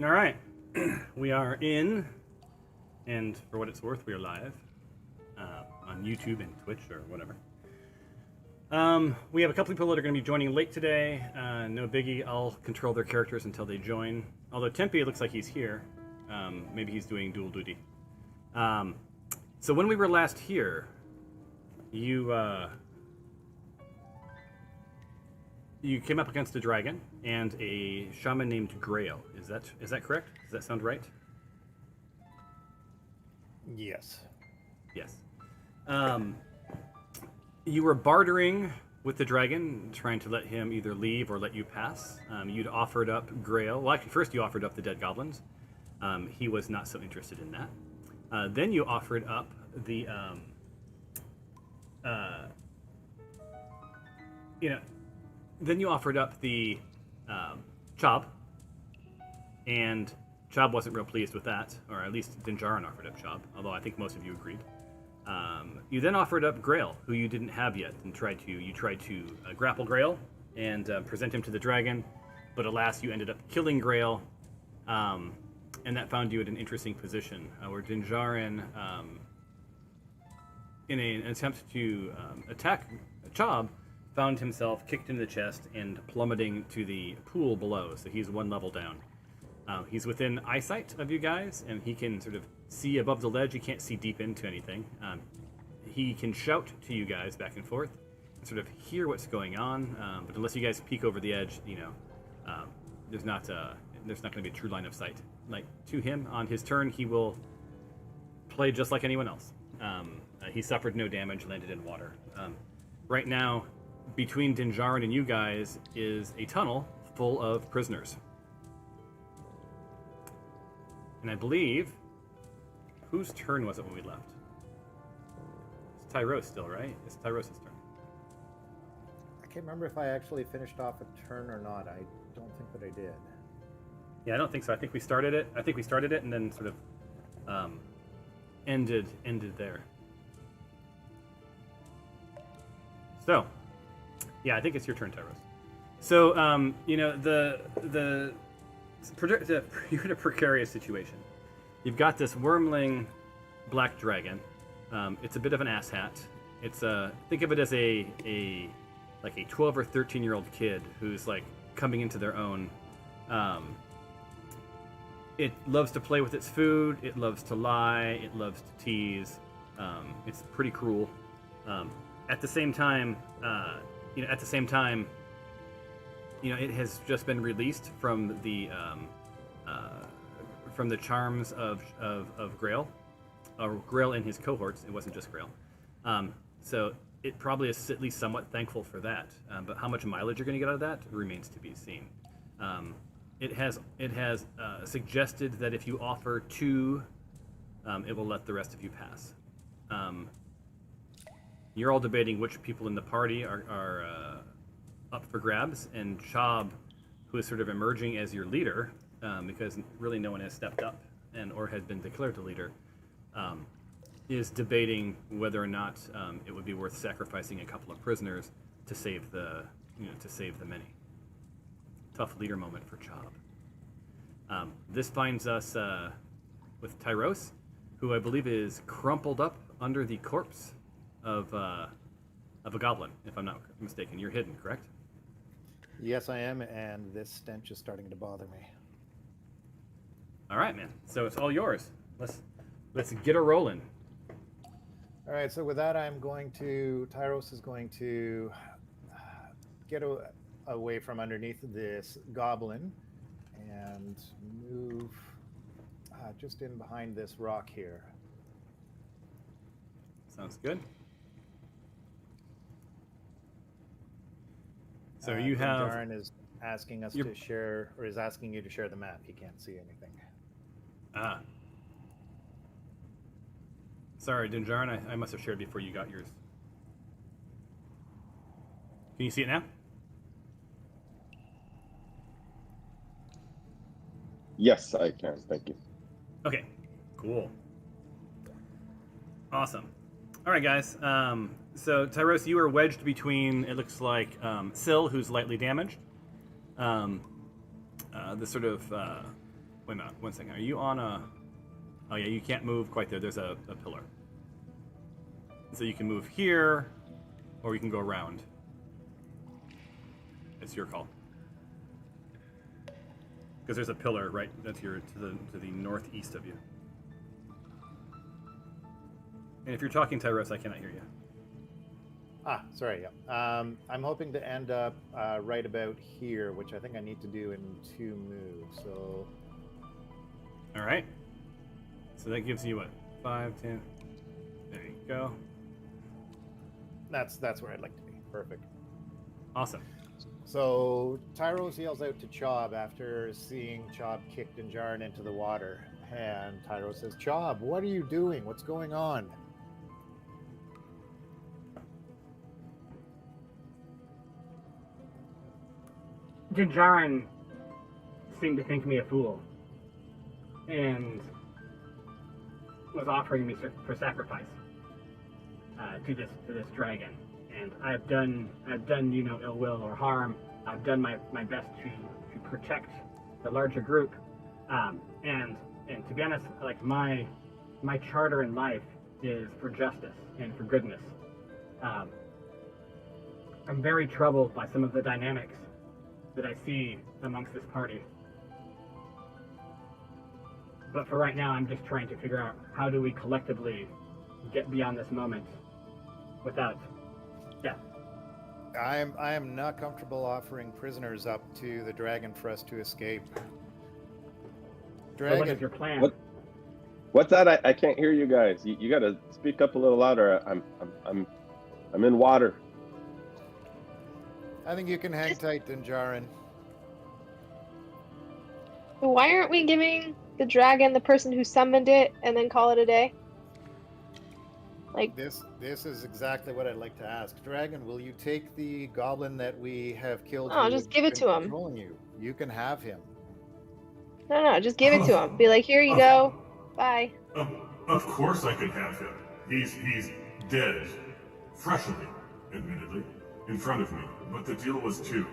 All right, we are in, and for what it's worth, we are live on YouTube and Twitch or whatever. We have a couple people that are going to be joining late today. No biggie. I'll control their characters until they join. Although Tempe looks like he's here. Maybe he's doing dual duty. So when we were last here, you came up against a dragon and a shaman named Grail. Is that correct? Does that sound right? Yes. Yes. You were bartering with the dragon, trying to let him either leave or let you pass. You'd offered up Grail. Well, actually, first you offered up the dead goblins. He was not so interested in that. Then you offered up the, then you offered up the Chob, and Chob wasn't real pleased with that, or at least Dinjarin offered up Chob, although I think most of you agreed. You then offered up Grail, who you didn't have yet, and you tried to grapple Grail and present him to the dragon, but alas, you ended up killing Grail, and that found you at an interesting position, where Dinjarin, in an attempt to attack Chob, found himself kicked in the chest and plummeting to the pool below, so he's one level down. He's within eyesight of you guys, and he can sort of see above the ledge. He can't see deep into anything. He can shout to you guys back and forth, and sort of hear what's going on, but unless you guys peek over the edge, there's not going to be a true line of sight. Like, to him, on his turn, he will play just like anyone else. He suffered no damage, landed in water. Right now, between Dinjarin and you guys is a tunnel full of prisoners. And I believe, whose turn was it when we left? It's Tyros still, right? It's Tyros' turn. I can't remember if I actually finished off a turn or not. I don't think that I did. Yeah, I don't think so. I think we started it. And then sort of ended there. So, yeah, I think it's your turn, Tyros. So, you're in a precarious situation. You've got this wormling black dragon. It's a bit of an asshat. It's think of it as a 12 or 13-year-old kid who's like coming into their own. It loves to play with its food. It loves to lie. It loves to tease. It's pretty cruel. At the same time, it has just been released from the charms of Grail, or Grail and his cohorts. It wasn't just Grail, so it probably is at least somewhat thankful for that. But how much mileage you're going to get out of that remains to be seen. It has suggested that if you offer 2, it will let the rest of you pass. You're all debating which people in the party are up for grabs, and Chob, who is sort of emerging as your leader, because really no one has stepped up or has been declared the leader, is debating whether or not it would be worth sacrificing a couple of prisoners to save the many. Tough leader moment for Chob. This finds us with Tyros, who I believe is crumpled up under the corpse of a goblin, if I'm not mistaken. You're hidden, correct? Yes, I am, and this stench is starting to bother me. All right, man. So it's all yours. Let's get a rolling. All right, so with that, Tyros is going to get away from underneath this goblin and move just in behind this rock here. Sounds good. So you have. Darren is asking us to share, or is asking you to share the map. He can't see anything. Ah. Sorry, Dinjarin, I must have shared before you got yours. Can you see it now? Yes, I can. Thank you. Okay, cool. Awesome. All right, guys. So, Tyros, you are wedged between, it looks like, Syl, who's lightly damaged. The sort of Wait a minute, 1 second. Are you on a... Oh yeah, you can't move quite there. There's a pillar. So you can move here, or you can go around. It's your call. Because there's a pillar right that's to the northeast of you. And if you're talking Tyros, I cannot hear you. Ah, sorry. Yeah. I'm hoping to end up right about here, which I think I need to do in 2 moves. So. All right. So that gives you what? 5, 10. There you go. That's where I'd like to be. Perfect. Awesome. So Tyros yells out to Chob after seeing Chob kick Dinjarin into the water. And Tyros says, Chob, what are you doing? What's going on? Dinjarin seemed to think me a fool and was offering me for sacrifice to this dragon. And I've done ill will or harm. I've done my best to protect the larger group. And to be honest, like my charter in life is for justice and for goodness. I'm very troubled by some of the dynamics that I see amongst this party. But for right now, I'm just trying to figure out how do we collectively get beyond this moment without death. I am not comfortable offering prisoners up to the dragon for us to escape. So what is Dragon, your plan? What's that? I can't hear you guys. You got to speak up a little louder. I'm in water. I think you can hang tight, Dinjarin. Why aren't we giving the dragon the person who summoned it and then call it a day? Like This is exactly what I'd like to ask. Dragon, will you take the goblin that we have killed? Oh, who just has give it been to him. controlling you? You can have him. No, just give it to him. Be like, here you go. Bye. Of course I could have him. He's dead. Freshly, admittedly, in front of me. But the deal was 2.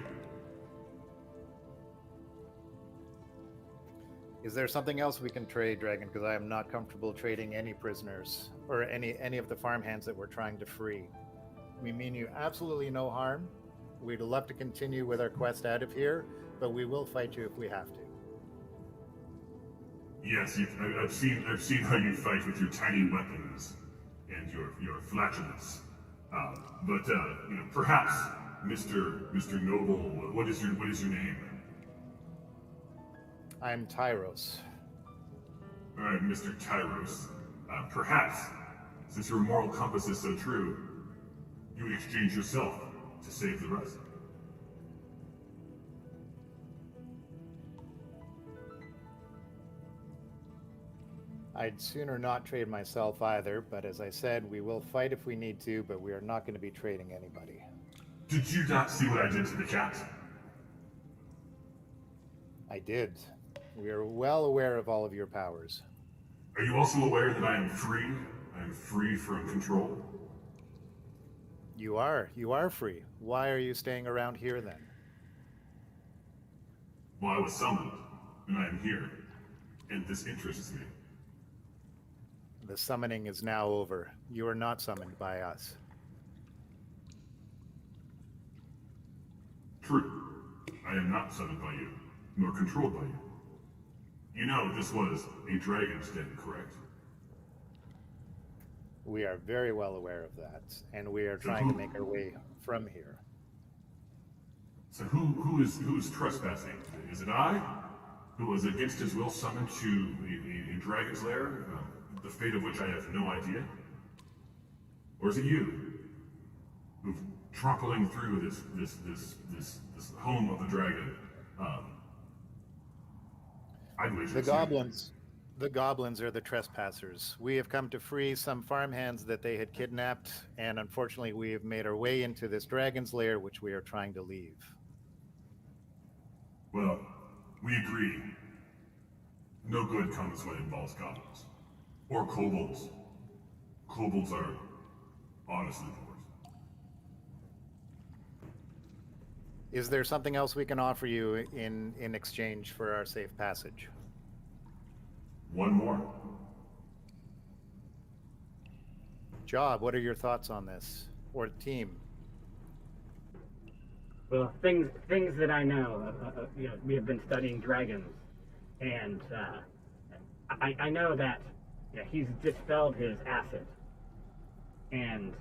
Is there something else we can trade, Dragon? Because I am not comfortable trading any prisoners or any of the farmhands that we're trying to free. We mean you absolutely no harm. We'd love to continue with our quest out of here, but we will fight you if we have to. Yes, I've seen how you fight with your tiny weapons and your flatulence. But perhaps, Mr. Noble, what is your name? I'm Tyros. All right, Mr. Tyros. Perhaps, since your moral compass is so true, you would exchange yourself to save the rest. I'd sooner not trade myself either, but as I said, we will fight if we need to, but we are not going to be trading anybody. Did you not see what I did to the cat? I did. We are well aware of all of your powers. Are you also aware that I am free? I am free from control? You are free. Why are you staying around here then? Well, I was summoned, and I am here, and this interests me. The summoning is now over. You are not summoned by us. True. I am not summoned by you, nor controlled by you. You know this was a dragon's den, correct? We are very well aware of that, and we are trying to make our way from here. So who is trespassing? Is it I, who was against his will summoned to a dragon's lair, the fate of which I have no idea? Or is it you, who's trampling through this home of the dragon? The goblins are the trespassers. We have come to free some farmhands that they had kidnapped, and unfortunately we have made our way into this dragon's lair, which we are trying to leave. Well, we agree. No good comes when it involves goblins. Or kobolds. Kobolds are honestly the worst. Is there something else we can offer you in exchange for our safe passage? One more. Job, what are your thoughts on this? Or team? Well, things that I know, we have been studying dragons, and I know that he's dispelled his acid, and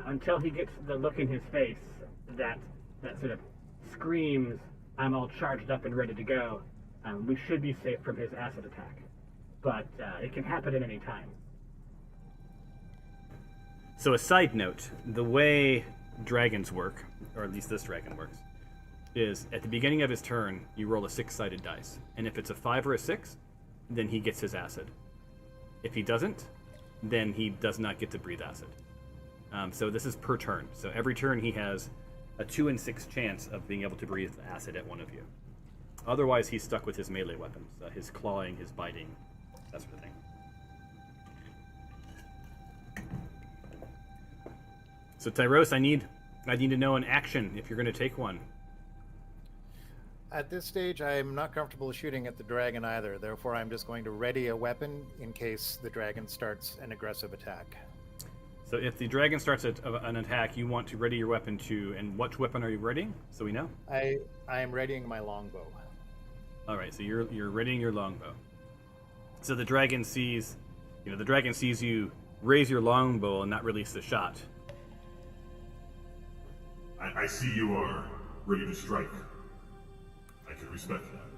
until he gets the look in his face that sort of screams, "I'm all charged up and ready to go," we should be safe from his acid attack. But it can happen at any time. So a side note, the way dragons work, or at least this dragon works, is at the beginning of his turn, you roll a 6-sided dice. And if it's a 5 or a 6, then he gets his acid. If he doesn't, then he does not get to breathe acid. So this is per turn. So every turn he has a 2 in 6 chance of being able to breathe acid at one of you. Otherwise, he's stuck with his melee weapons, his clawing, his biting, that sort of thing. So Tyros, I need to know an action if you're going to take one. At this stage, I'm not comfortable shooting at the dragon either. Therefore, I'm just going to ready a weapon in case the dragon starts an aggressive attack. So if the dragon starts an attack, you want to ready your weapon to, and what weapon are you readying? So we know. I am readying my longbow. All right, so you're readying your longbow. So the dragon sees you raise your longbow and not release the shot. I see you are ready to strike. I can respect that.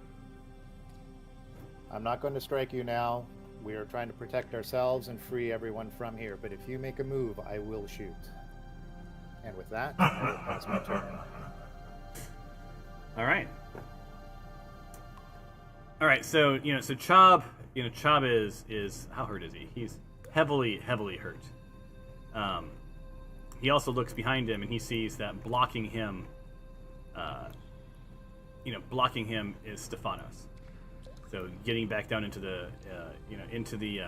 I'm not going to strike you now. We are trying to protect ourselves and free everyone from here. But if you make a move, I will shoot. And with that, I will pass my turn. All right. All right. So so Chob, Chob is how hurt is he? He's heavily hurt. He also looks behind him and he sees that blocking him is Stephanos. So getting back down into the into the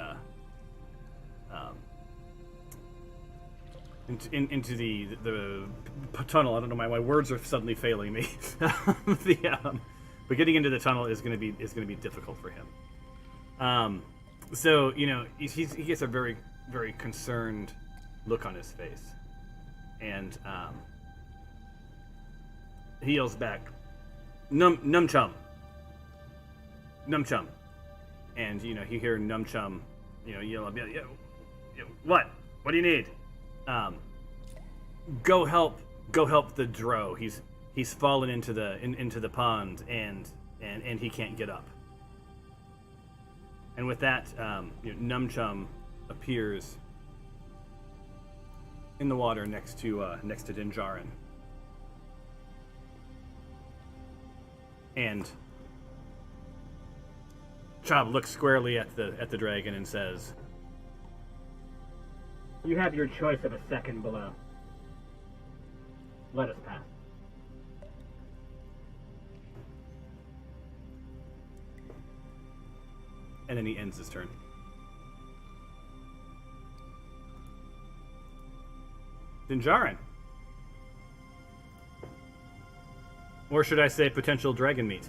tunnel. I don't know, my words are suddenly failing me. But getting into the tunnel is going to be difficult for him. So he gets a very very concerned look on his face, and he yells back, Num Chum. Num Chum. And you hear Num Chum yell up, what do you need? Go help the Dro. He's fallen into the pond and he can't get up. And with that, Num Chum appears in the water next to Dinjarin. And Chob looks squarely at the dragon and says, You have your choice of a second below. Let us pass. and then he ends his turn. Dinjarin. Or should I say potential dragon meat?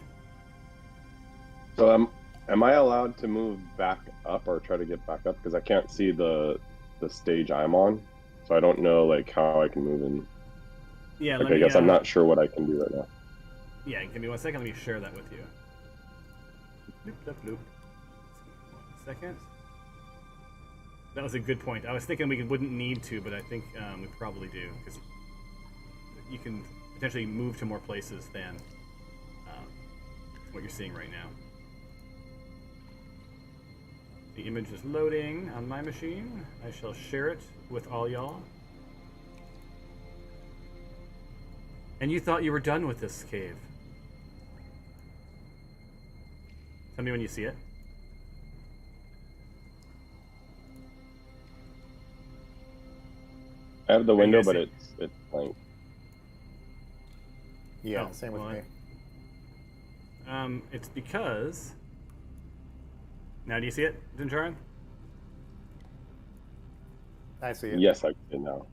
So am I allowed to move back up or try to get back up? Because I can't see the stage I'm on. So I don't know how I can move in. Yeah, I guess I'm not sure what I can do right now. Yeah, give me 1 second. Let me share that with you. Bloop, bloop, bloop. 1 second. That was a good point. I was thinking we wouldn't need to, but I think we probably do, because you can potentially move to more places than what you're seeing right now. The image is loading on my machine. I shall share it with all y'all. And you thought you were done with this cave. Tell me when you see it. I have the window, but it's blank. Yeah, Oh, same with well, me. It's because... Now do you see it, Dinjarin? I see it. Yes, I can see it now.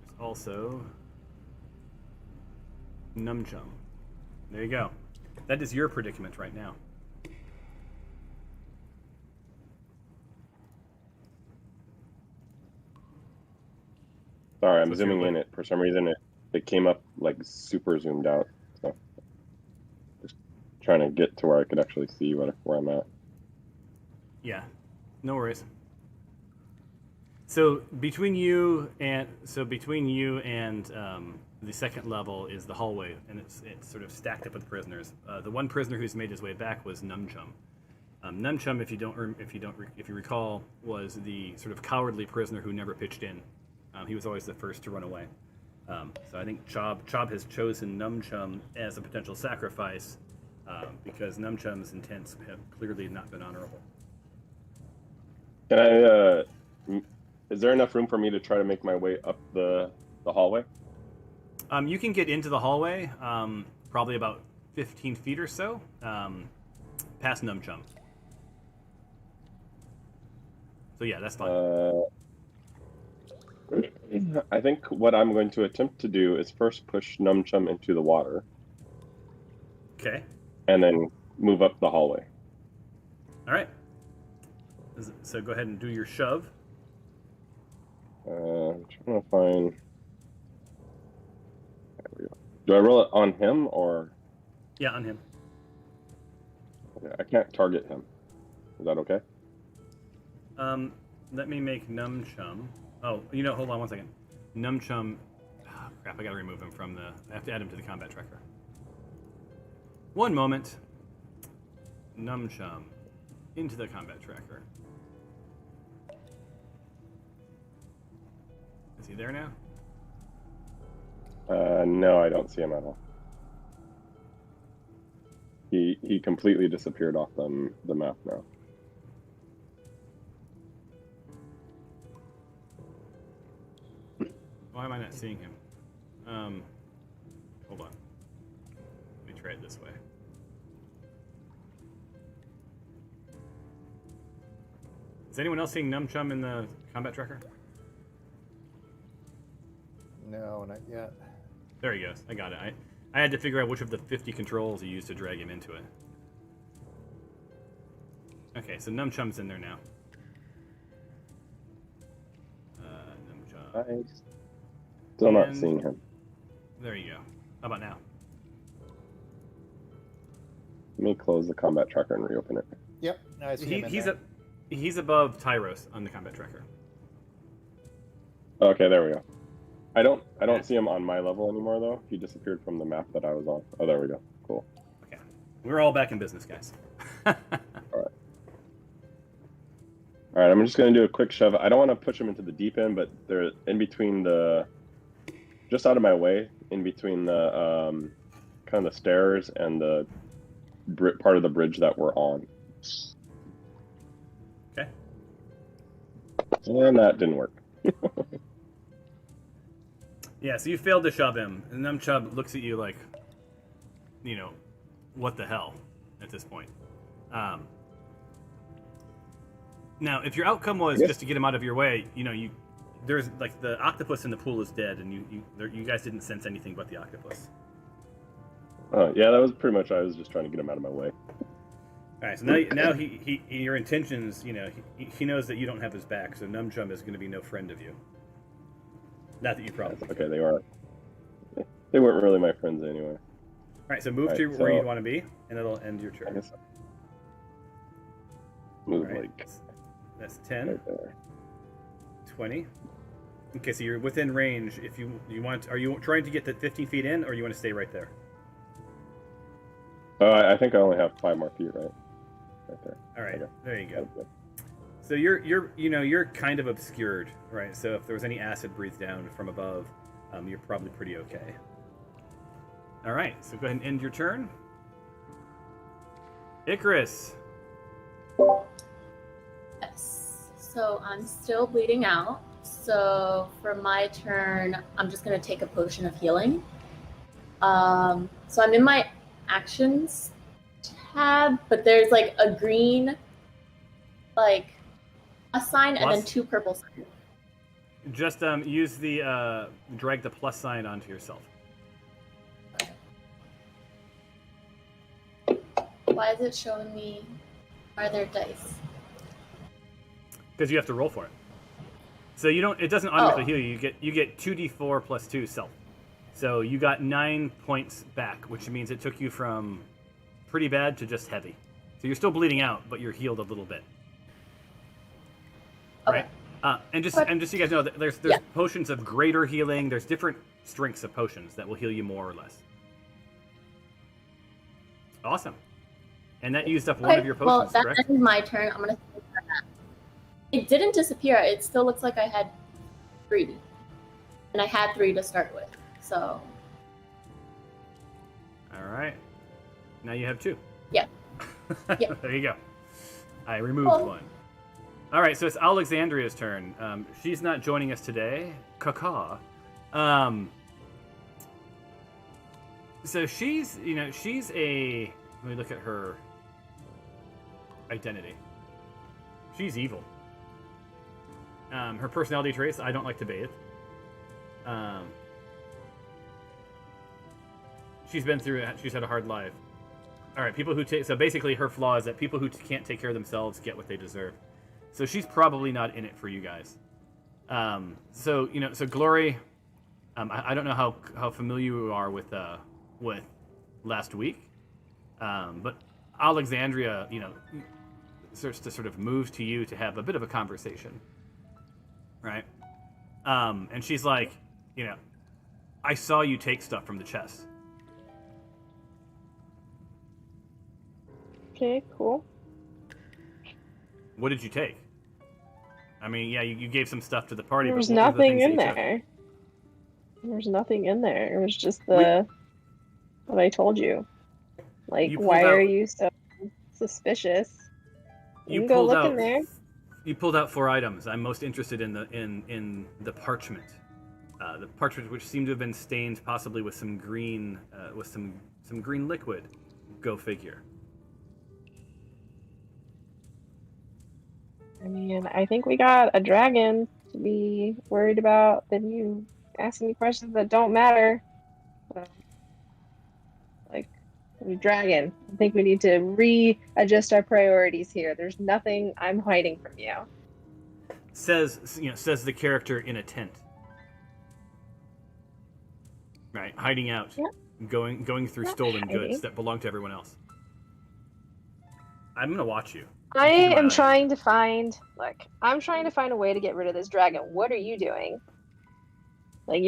There's also... Numchum. There you go. That is your predicament right now. Sorry, I'm So it's your zooming in. way. It for some reason it came up like super zoomed out. So just trying to get to where I could actually see where I'm at. Yeah, no worries. So between you and the second level is the hallway, and it's sort of stacked up with prisoners. The one prisoner who's made his way back was Numchum. Numchum, if you recall, was the sort of cowardly prisoner who never pitched in. He was always the first to run away. So I think Chob has chosen Numchum as a potential sacrifice because Numchum's intents have clearly not been honorable. Can I? Is there enough room for me to try to make my way up the hallway? You can get into the hallway, probably about 15 feet or so, past Numchum. So yeah, that's fine. I think what I'm going to attempt to do is first push Numchum into the water. Okay. And then move up the hallway. All right. So go ahead and do your shove. I'm trying to find. There we go. Do I roll it on him or? Yeah, on him. Okay, I can't target him. Is that okay? Let me make Numchum. Oh, hold on one second. Numchum. Oh, crap, I gotta remove him from the. I have to add him to the combat tracker. One moment. Numchum into the combat tracker. Is he there now? No, I don't see him at all. He completely disappeared off the map now. Why am I not seeing him? Hold on. Let me try it this way. Is anyone else seeing Numchum in the combat tracker? No, not yet. There he goes. I got it. I had to figure out which of the 50 controls you used to drag him into it. Okay, so Numchum's in there now. Numchum. Nice. Still not seeing him. There you go. How about now? Let me close the combat tracker and reopen it. Yep, I see him in there. He's above Tyros on the combat tracker. Okay, there we go. I don't see him on my level anymore though. He disappeared from the map that I was on. Oh, there we go. Cool. Okay, we're all back in business, guys. All right. I'm just gonna do a quick shove. I don't want to push him into the deep end, but they're in between just out of my way, in between the kind of the stairs and the part of the bridge that we're on. Okay. And that didn't work. Yeah, so you failed to shove him, and Numchum looks at you like, what the hell at this point. Now, if your outcome was just to get him out of your way, there's like the octopus in the pool is dead, and you guys didn't sense anything but the octopus. Yeah, that was pretty much. I was just trying to get him out of my way. All right, so now he your intentions, he knows that you don't have his back, so Numchum is going to be no friend of you. Not that you probably. Okay, they are. They weren't really my friends anyway. All right, so move to where you want to be, and it'll end your turn. I guess move right. like. That's 10. Right there. 20. Okay, so you're within range. If you want, are you trying to get the 15 feet in, or you want to stay right there? I think I only have 5 more feet, right? Right there. All right, okay. There you go. So you're kind of obscured, right? So if there was any acid breathed down from above, you're probably pretty okay. All right, so go ahead and end your turn. Icarus. Yes. So I'm still bleeding out. So for my turn, I'm just gonna take a potion of healing. So I'm in my actions tab, but there's like a green, like a sign Plus? and then 2 purple signs. Just use the drag the plus sign onto yourself. Why is it showing me? Are there dice? Because you have to roll for it. So you don't. It doesn't automatically Oh. heal you. You get 2d4 plus 2 self. So you got 9 points back, which means it took you from pretty bad to just heavy. So you're still bleeding out, but you're healed a little bit. Okay. Right? And just so you guys know, there's Yeah. potions of greater healing. There's different strengths of potions that will heal you more or less. Awesome. And that used up one of your Well, potions, that correct? ends my turn. I'm gonna. It didn't disappear. It still looks like I had 3, and I had 3 to start with. So. All right. Now you have 2. Yeah. Yeah. There you go. I removed one. All right, so it's Alexandria's turn. She's not joining us today. Caca. So she's a. Let me look at her identity. She's evil. Her personality traits: I don't like to bathe. She's been through. She's had a hard life. All right, people who take. So basically, her flaw is that people who can't take care of themselves get what they deserve. So she's probably not in it for you guys. So Glory. I don't know how familiar you are with last week, but Alexandria, starts to sort of move to you to have a bit of a conversation, right? And she's like, I saw you take stuff from the chest. Okay, cool. What did you take? I mean, yeah, you gave some stuff to the party. There's but what were the nothing things in that you took? there. There's nothing in there. It was just what I told you. Like, You pulled why are out- you so suspicious? You can go pulled look out. in there. You pulled out 4 items. I'm most interested in the parchment. The parchment, which seemed to have been stained, possibly with some green, some green liquid. Go figure. I mean, I think we got a dragon to be worried about than you asking me questions that don't matter. So, like, a dragon. I think we need to readjust our priorities here. There's nothing I'm hiding from you. Says the character in a tent. Right, hiding out, Yep. going through Not stolen hiding. goods that belong to everyone else. I'm gonna watch you. I Keep an eye am on trying to find, like, I'm trying to find a way to get rid of this dragon. What are you doing? Like,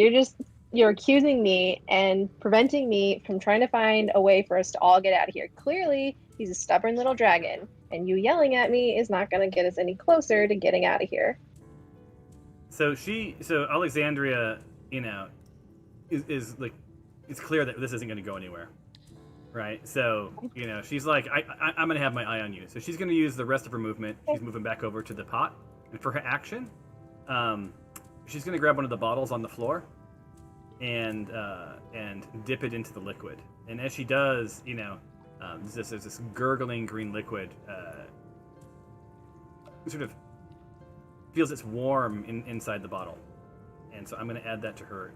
you're accusing me and preventing me from trying to find a way for us to all get out of here. Clearly, he's a stubborn little dragon, and you yelling at me is not going to get us any closer to getting out of here. So Alexandria, is like, it's clear that this isn't going to go anywhere, right? So she's like, I'm going to have my eye on you. So she's going to use the rest of her movement. She's moving back over to the pot, and for her action, she's going to grab one of the bottles on the floor, and dip it into the liquid. And as she does, there's this gurgling green liquid, sort of feels it's warm inside the bottle, and so I'm going to add that to her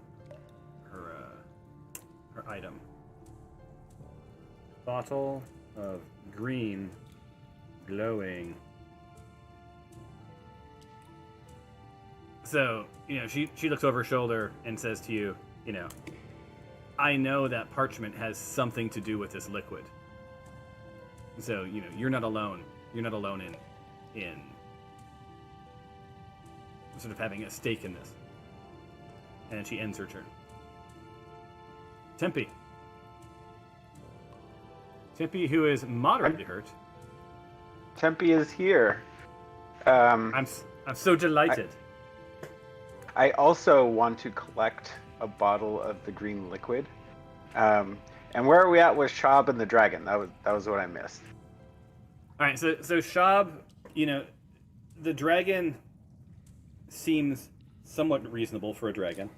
item. Bottle of green, glowing. So she looks over her shoulder and says to you, I know that parchment has something to do with this liquid. So you're not alone. You're not alone in sort of having a stake in this. And she ends her turn. Tempe, who is moderately hurt. Tempe is here. I'm so delighted. I also want to collect a bottle of the green liquid. And where are we at with Shab and the dragon? That was what I missed. All right, so Shab, the dragon seems somewhat reasonable for a dragon.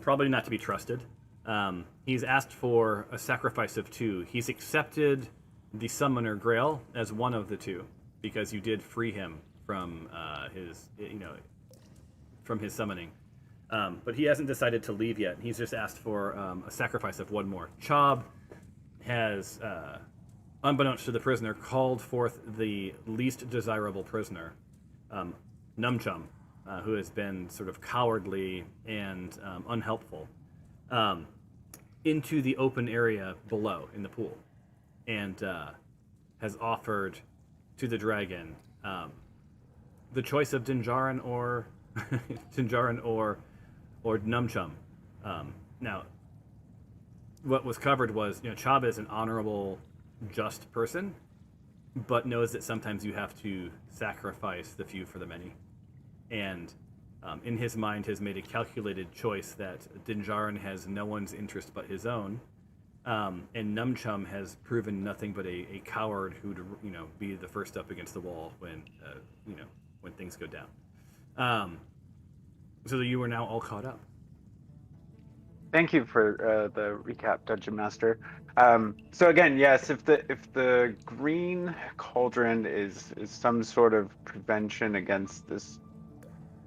Probably not to be trusted. He's asked for a sacrifice of 2. He's accepted the summoner Grail as one of the 2 because you did free him from from his summoning. But he hasn't decided to leave yet. He's just asked for a sacrifice of 1 more. Chob has unbeknownst to the prisoner, called forth the least desirable prisoner, Numchum, who has been sort of cowardly and unhelpful, into the open area below in the pool, and has offered to the dragon the choice of Dinjarin or Dinjarin or Numchum. Now, what was covered was, Chaba is an honorable, just person, but knows that sometimes you have to sacrifice the few for the many. And in his mind has made a calculated choice that Dinjarin has no one's interest but his own, and Numchum has proven nothing but a coward who'd be the first up against the wall when when things go down. So you are now all caught up. Thank you for the recap, Dungeon Master. So again, yes, if the green cauldron is some sort of prevention against this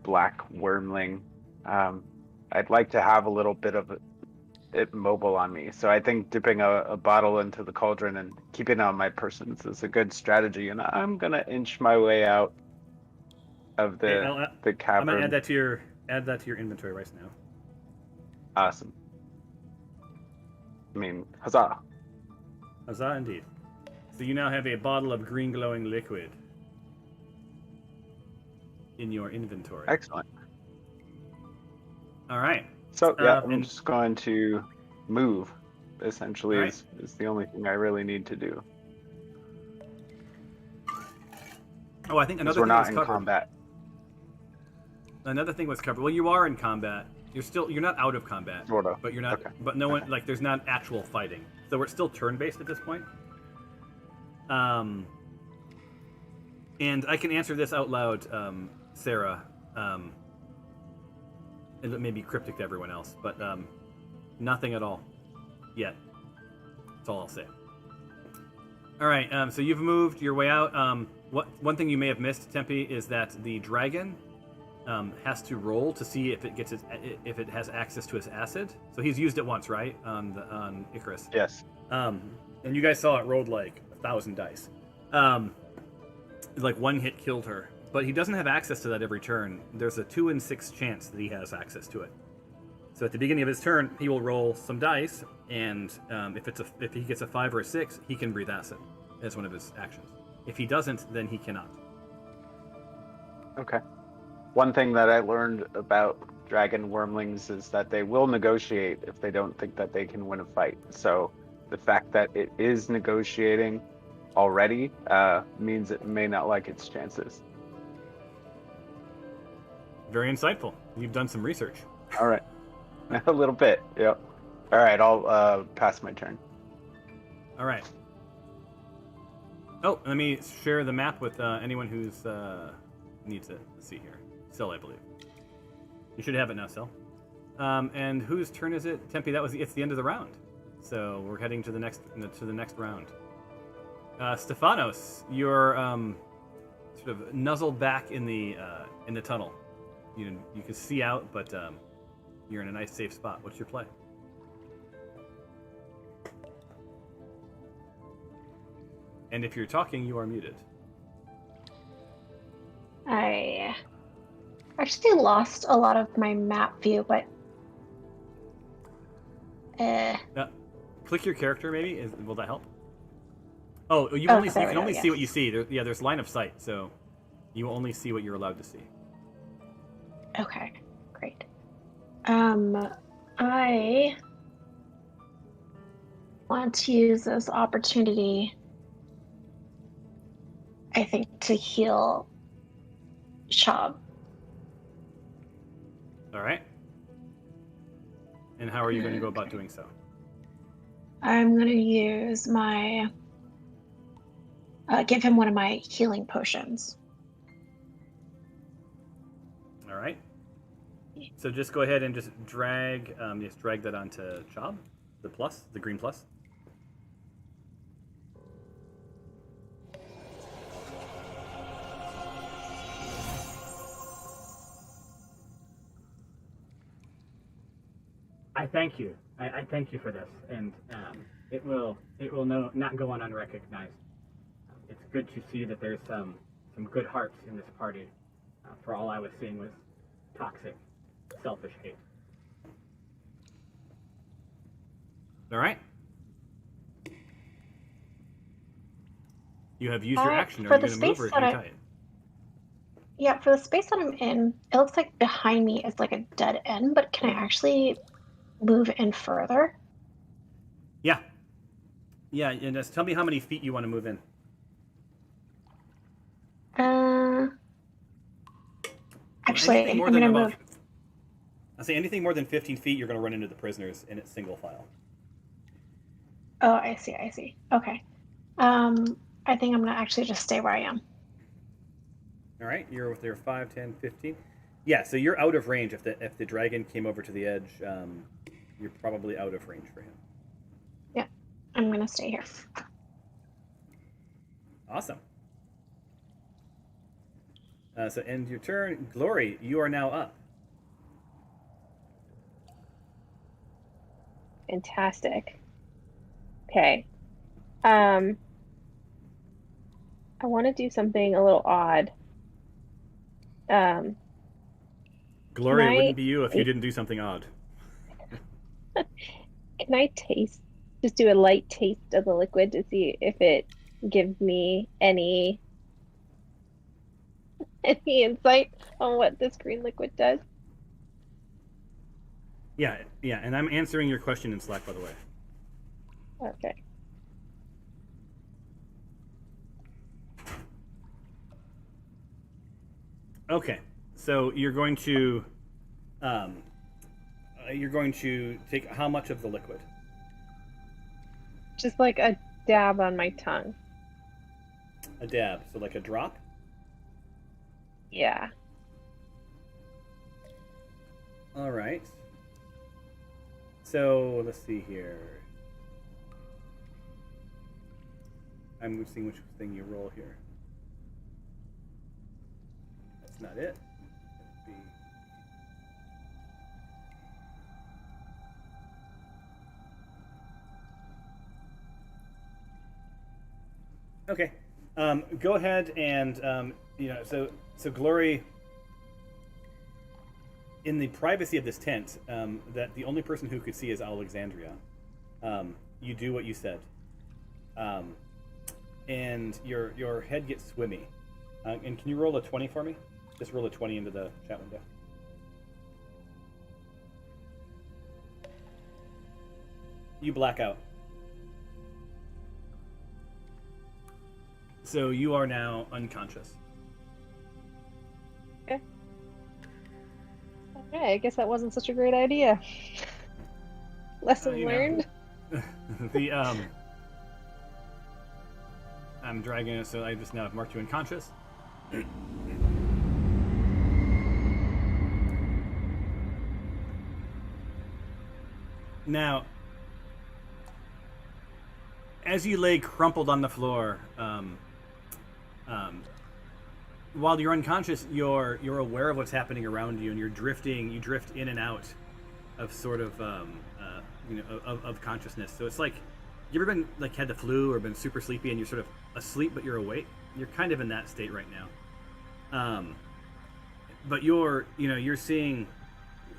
black wormling, I'd like to have a little bit of it mobile on me. So I think dipping a bottle into the cauldron and keeping it on my person is a good strategy. And I'm gonna inch my way out of the cavern. I'm gonna add that to your inventory right now. Awesome. I mean, huzzah. Huzzah indeed. So you now have a bottle of green glowing liquid in your inventory. Excellent. All right. So yeah, I'm just going to move. Essentially, right. is the only thing I really need to do. Oh, I think another thing we're not was in covered. Combat. Another thing was covered. Well, you are in combat. You're not out of combat. Sort of. But you're not. Okay. But no one there's not actual fighting. So we're still turn-based at this point. And I can answer this out loud, Sarah. It may be cryptic to everyone else, but nothing at all yet. That's all I'll say. All right. So you've moved your way out. One thing you may have missed, Tempe, is that the dragon has to roll to see if it has access to his acid. So he's used it once, right, on Icarus? Yes. And you guys saw it rolled like 1,000 dice. Like one hit killed her, but he doesn't have access to that every turn. There's a 2 in 6 chance that he has access to it. So at the beginning of his turn, he will roll some dice, and if he gets a 5 or a 6, he can breathe acid as one of his actions. If he doesn't, then he cannot. Okay. One thing that I learned about dragon wormlings is that they will negotiate if they don't think that they can win a fight. So the fact that it is negotiating already means it may not like its chances. Very insightful. You've done some research. All right. A little bit, yep. All right, I'll pass my turn. All right. Oh, let me share the map with anyone who's needs to see here. Sil, I believe. You should have it now, Sil. And whose turn is it? Tempe, it's the end of the round. So we're heading to the next round. Stefanos, you're sort of nuzzled back in the tunnel. You can see out, but you're in a nice safe spot. What's your play? And if you're talking, you are muted. I actually lost a lot of my map view, but click your character, maybe. Will that help? Oh, you can only see what you see. There's line of sight, so you only see what you're allowed to see. Okay, great. I want to use this opportunity, I think, to heal Shab. All right. And how are you going to go about doing so? I'm going to use my... give him one of my healing potions. All right. So just go ahead and just drag that onto Shab, the green plus. I thank you. I thank you for this, and it will not go on unrecognized. It's good to see that there's some good hearts in this party. For all I was seeing was toxic, selfish hate. All right. You have used your action. Are you going to move or hang tight? Yeah, for the space that I'm in, it looks like behind me is like a dead end, but can I actually move in further? Yeah. Yeah, and just tell me how many feet you want to move in. Actually, I'm going to move. I'll say anything more than 15 feet, you're going to run into the prisoners, and it's single file. Oh, I see. Okay. I think I'm going to actually just stay where I am. All right, you're with your 5, 10, 15. Yeah, so you're out of range. If the dragon came over to the edge, you're probably out of range for him. Yeah, I'm going to stay here. Awesome. So end your turn. Glory, you are now up. Fantastic. Okay. I want to do something a little odd. Glory, it wouldn't be you if you didn't do something odd. Can I just do a light taste of the liquid to see if it gives me any insight on what this green liquid does? Yeah, and I'm answering your question in Slack, by the way. Okay. Okay, so you're going to take how much of the liquid? Just like a dab on my tongue. A dab, so like a drop? Yeah. All right. So let's see here. I'm seeing which thing you roll here. That's not it. Okay. Go ahead and so Glory, in the privacy of this tent, that the only person who could see is Alexandria. You do what you said, and your head gets swimmy. And can you roll a 20 for me? Just roll a 20 into the chat window. You black out. So you are now unconscious. Okay. Okay, I guess that wasn't such a great idea. Lesson learned. The I'm dragging it, so I just now have marked you unconscious. Now, as you lay crumpled on the floor, while you're unconscious, you're aware of what's happening around you, and you drift in and out of sort of of consciousness. So it's like, you ever been like had the flu or been super sleepy and you're sort of asleep but you're awake? You're kind of in that state right now. But you're seeing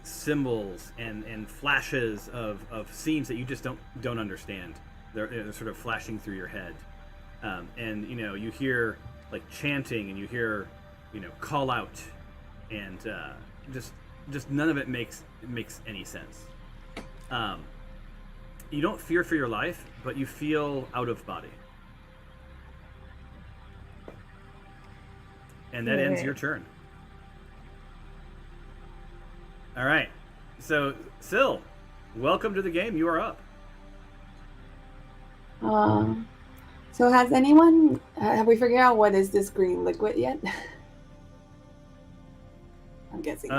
symbols and flashes of scenes that you just don't understand. They're sort of flashing through your head, and you hear like chanting, and you hear call out, and just none of it makes any sense. You don't fear for your life, but you feel out of body, and that ends your turn. All right, so Syl, welcome to the game. You are up. So has anyone have we figured out what is this green liquid yet? I'm guessing. You're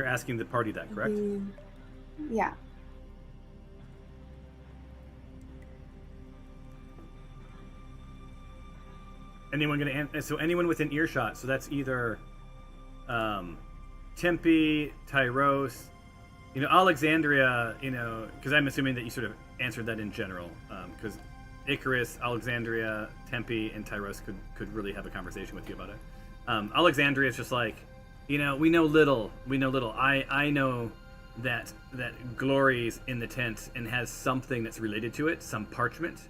asking the party that, correct? Yeah. Anyone gonna so anyone within earshot? So that's either Tempe, Tyros, Alexandria, because I'm assuming that you sort of answered that in general, because Icarus, Alexandria, Tempe, and Tyros could really have a conversation with you about it. Alexandria is just like, we know little. I know that Glory's in the tent and has something that's related to it, some parchment.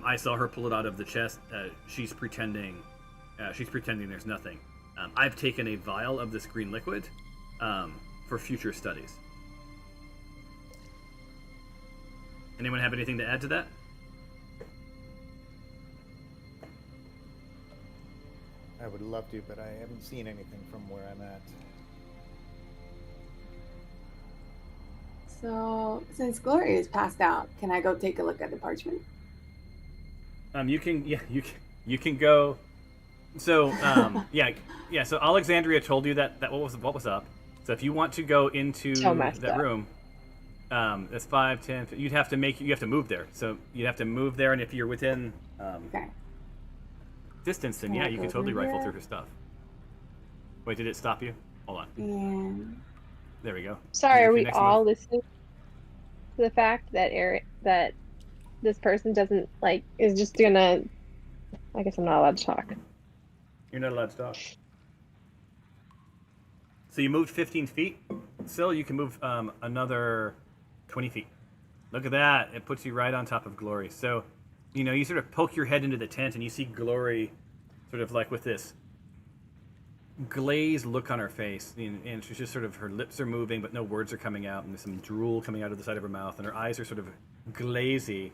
I saw her pull it out of the chest. She's pretending there's nothing. I've taken a vial of this green liquid for future studies. Anyone have anything to add to that? I would love to, but I haven't seen anything from where I'm at. So, since Glory is passed out, can I go take a look at the parchment? You can go. So, So Alexandria told you that what was up. So if you want to go into that room, that's 5, 10. You have to move there. So you have to move there, and if you're within distance, then you can totally rifle through her stuff. Wait, did it stop you? Hold on. And there we go. Sorry, are we all listening to the fact that that this person doesn't is just gonna? I guess I'm not allowed to talk. You're not allowed to talk. So you moved 15 feet. Still, you can move another 20 feet. Look at that. It puts you right on top of Glory. So, you sort of poke your head into the tent and you see Glory sort of like with this glazed look on her face. And she's just sort of, her lips are moving, but no words are coming out. And there's some drool coming out of the side of her mouth. And her eyes are sort of glazy.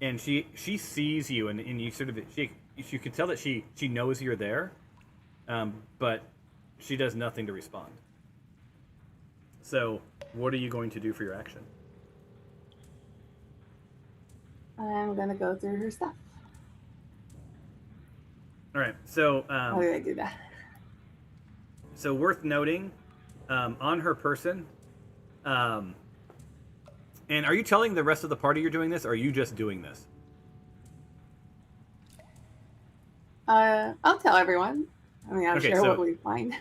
And she sees you and you sort of, you can tell that she knows you're there. But she does nothing to respond. So, what are you going to do for your action? I'm gonna go through her stuff. All right. So, how did I do that? So, worth noting, on her person, and are you telling the rest of the party you're doing this, or are you just doing this? I'll tell everyone. I mean, I'm sure what we find.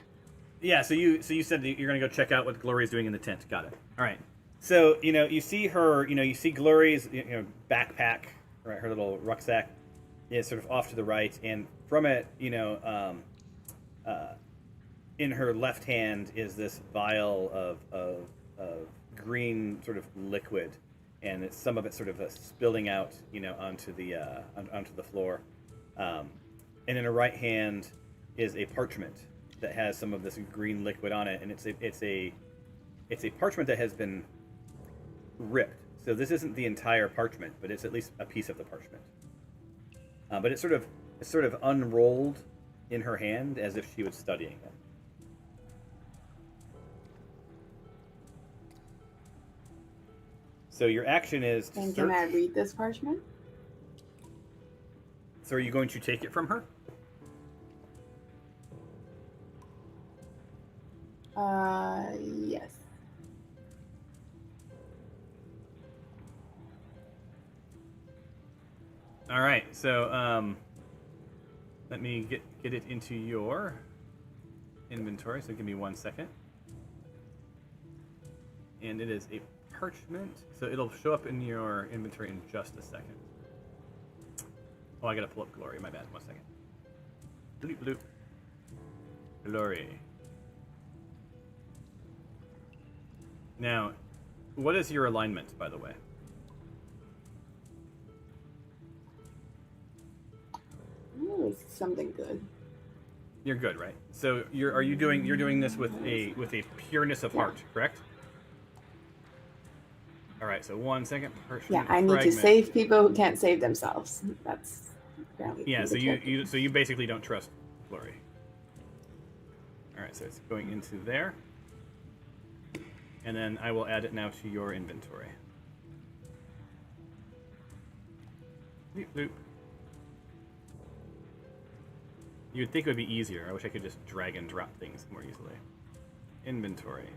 Yeah, so you said that you're going to go check out what Glory's doing in the tent. Got it. All right. So, you see her, you see Glory's, backpack, right? Her little rucksack is sort of off to the right. And from it, in her left hand is this vial of green sort of liquid. And some of it sort of spilling out, onto the floor. And in her right hand is a parchment that has some of this green liquid on it, and it's a parchment that has been ripped. So this isn't the entire parchment, but it's at least a piece of the parchment. But it's sort of unrolled in her hand as if she was studying it. So your action is to and can I read this parchment? So are you going to take it from her? Yes. All right, so let me get it into your inventory. So give me 1 second, and it is a parchment. So it'll show up in your inventory in just a second. Oh, I gotta pull up Glory. My bad. 1 second. Bloop bloop. Glory. Now, what is your alignment, by the way? Ooh, something good. You're good, right? So you're doing this with a pureness of heart, correct? All right. So 1 second. Yeah, I need to save people who can't save themselves. That's apparently. Yeah. So you basically don't trust Glory. All right. So it's going into there. And then I will add it now to your inventory. Bloop, bloop. You'd think it would be easier. I wish I could just drag and drop things more easily. Inventory.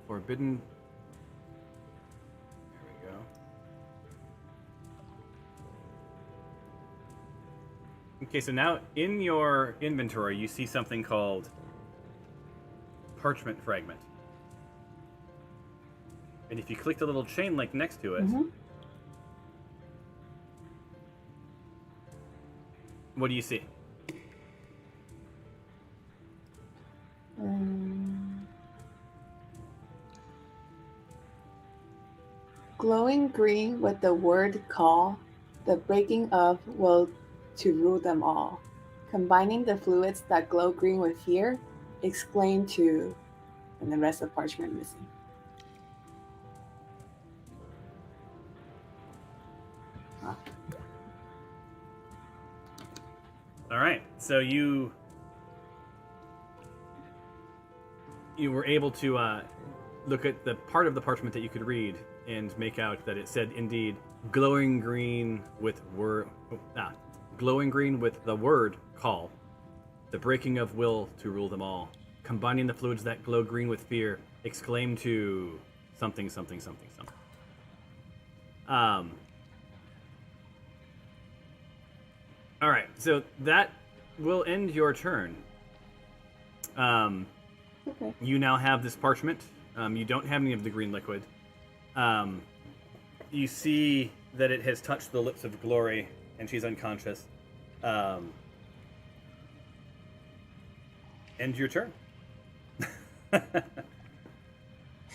Forbidden. There we go. Okay, so now in your inventory, you see something called parchment fragment. And if you click the little chain link next to it, what do you see? Glowing green with the word call, the breaking of will to rule them all. Combining the fluids that glow green with fear, exclaim to, and the rest of parchment missing. All right, so you were able to look at the part of the parchment that you could read and make out that it said indeed glowing green with glowing green with the word call, the breaking of will to rule them all, combining the fluids that glow green with fear, exclaim to something. All right, so that will end your turn. Okay. You now have this parchment. You don't have any of the green liquid. You see that it has touched the lips of Glory, and she's unconscious. End your turn.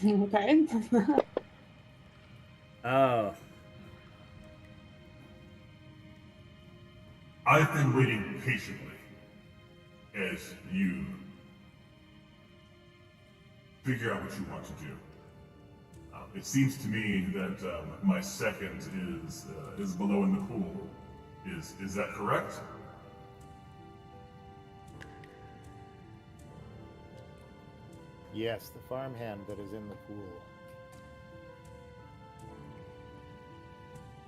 Okay. Oh. I've been waiting patiently as you figure out what you want to do. It seems to me that my second is below in the pool. Is that correct? Yes, the farmhand that is in the pool.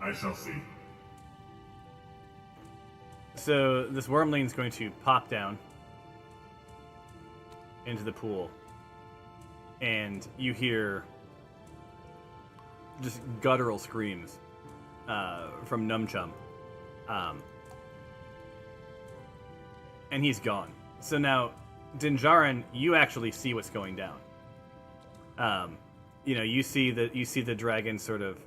I shall see. So this wormling's going to pop down into the pool, and you hear just guttural screams from Numchum. And he's gone. So now, Dinjarin, you actually see what's going down. You see the dragon sort of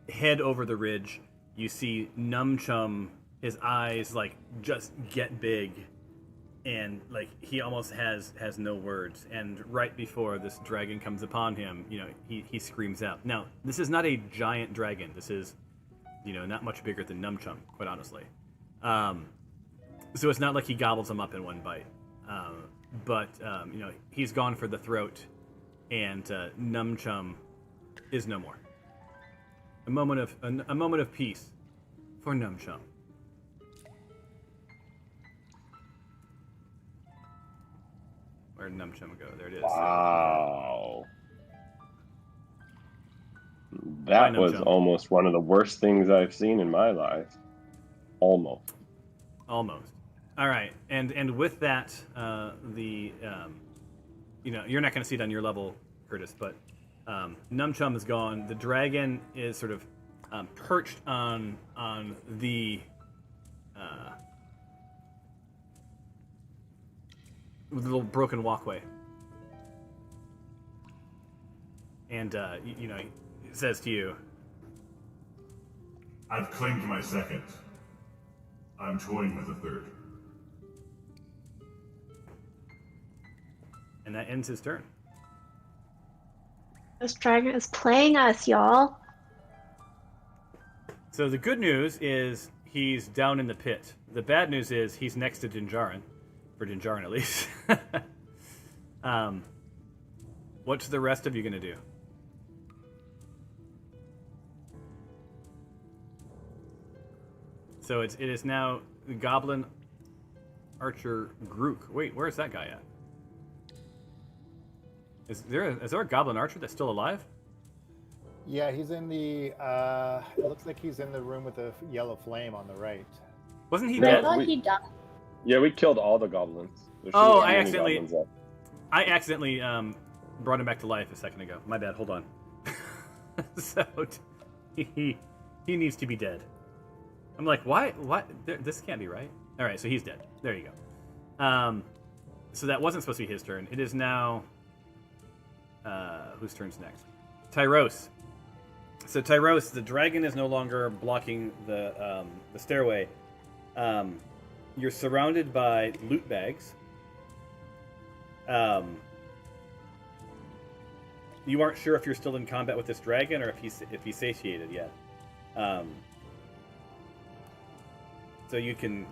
head over the ridge. You see Numchum, his eyes like just get big, and like he almost has no words. And right before this dragon comes upon him, he screams out. Now, this is not a giant dragon. This is, not much bigger than Numchum, quite honestly. So it's not like he gobbles him up in one bite. But he's gone for the throat, and Numchum is no more. A moment of peace for Numchum. Where'd Numchum go? There it is. Wow. That was almost one of the worst things I've seen in my life. Almost. All right, and with that, you're not going to see it on your level, Curtis, but Numchum is gone. The dragon is sort of perched on the little broken walkway, and it says to you, I've claimed my second. I'm toying with a third. and that ends his turn. This dragon is playing us, y'all. So the good news is he's down in the pit. The bad news is he's next to Dinjarin, for Dinjarin at least. What's the rest of you going to do? So it is now the Goblin Archer Grook. Wait, where's that guy at? Is there a Goblin Archer that's still alive? Yeah, he's in the. It looks like he's in the room with the yellow flame on the right. Wasn't he I dead? thought he died. Yeah, we killed all the goblins. Oh, I accidentally brought him back to life a second ago. My bad. Hold on. So he needs to be dead. I'm like, why? What? This can't be right. All right, so he's dead. There you go. So that wasn't supposed to be his turn. It is now. Whose turn's next? Tyros. So Tyros, the dragon is no longer blocking the stairway. You're surrounded by loot bags. You aren't sure if you're still in combat with this dragon or if he's satiated yet. So you can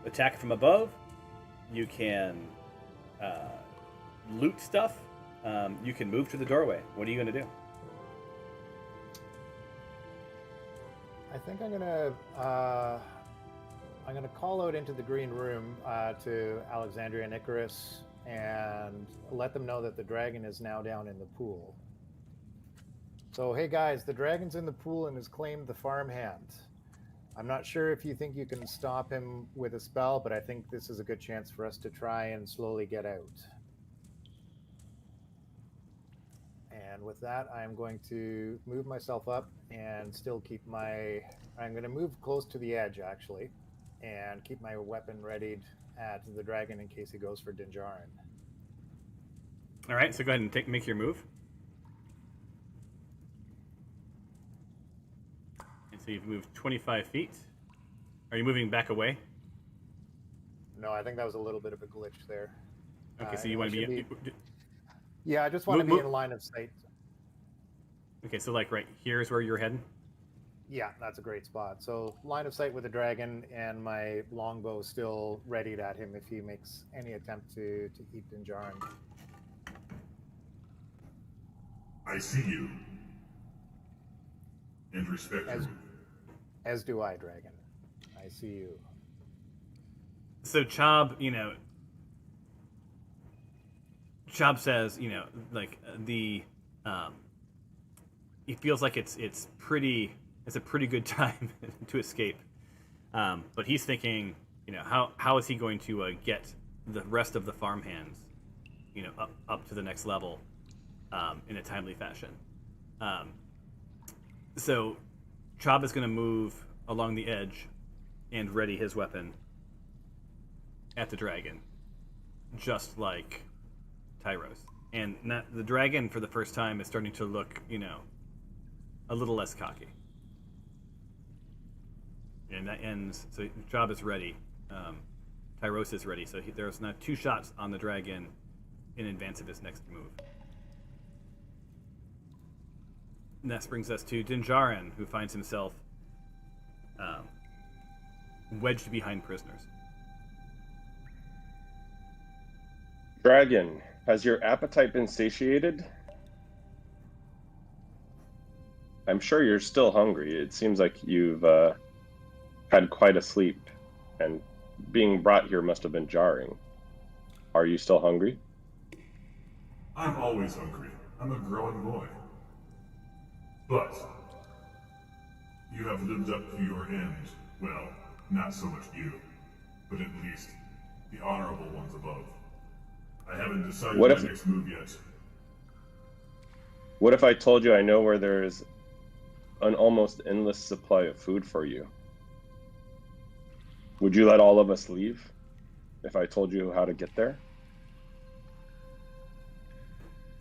attack from above. You can loot stuff. You can move to the doorway. What are you going to do? I think I'm gonna call out into the green room to Alexandria and Icarus and let them know that the dragon is now down in the pool. So, hey guys, the dragon's in the pool and has claimed the farmhand. I'm not sure if you think you can stop him with a spell, but I think this is a good chance for us to try and slowly get out. And with that, I'm going to move myself up and still keep I'm going to move close to the edge, actually, and keep my weapon readied at the dragon in case he goes for Dinjarin. All right, so go ahead and make your move. And so you've moved 25 feet. Are you moving back away? No, I think that was a little bit of a glitch there. Okay, so you want to be... Yeah, I just want to be in line of sight. Okay, so like right here is where you're heading? Yeah, that's a great spot. So line of sight with the dragon and my longbow still readied at him if he makes any attempt to eat Dinjarin. I see you. And respect you. As do I, dragon. I see you. So Chob, Chob says, he feels like it's a pretty good time to escape. But he's thinking, how is he going to get the rest of the farmhands, up to the next level, in a timely fashion. So Chob is going to move along the edge and ready his weapon at the dragon, just like Tyros. And the dragon, for the first time, is starting to look, a little less cocky. And that ends. So Chob is ready. Tyros is ready. So there's now 2 shots on the dragon in advance of his next move. And that brings us to Dinjarin, who finds himself wedged behind prisoners. Dragon, has your appetite been satiated? I'm sure you're still hungry. It seems like you've had quite a sleep, and being brought here must have been jarring. Are you still hungry? I'm always hungry. I'm a growing boy. But you have lived up to your end. Well, not so much you, but at least the honorable ones above. I haven't decided my next move yet. What if I told you I know where there is an almost endless supply of food for you? Would you let all of us leave if I told you how to get there?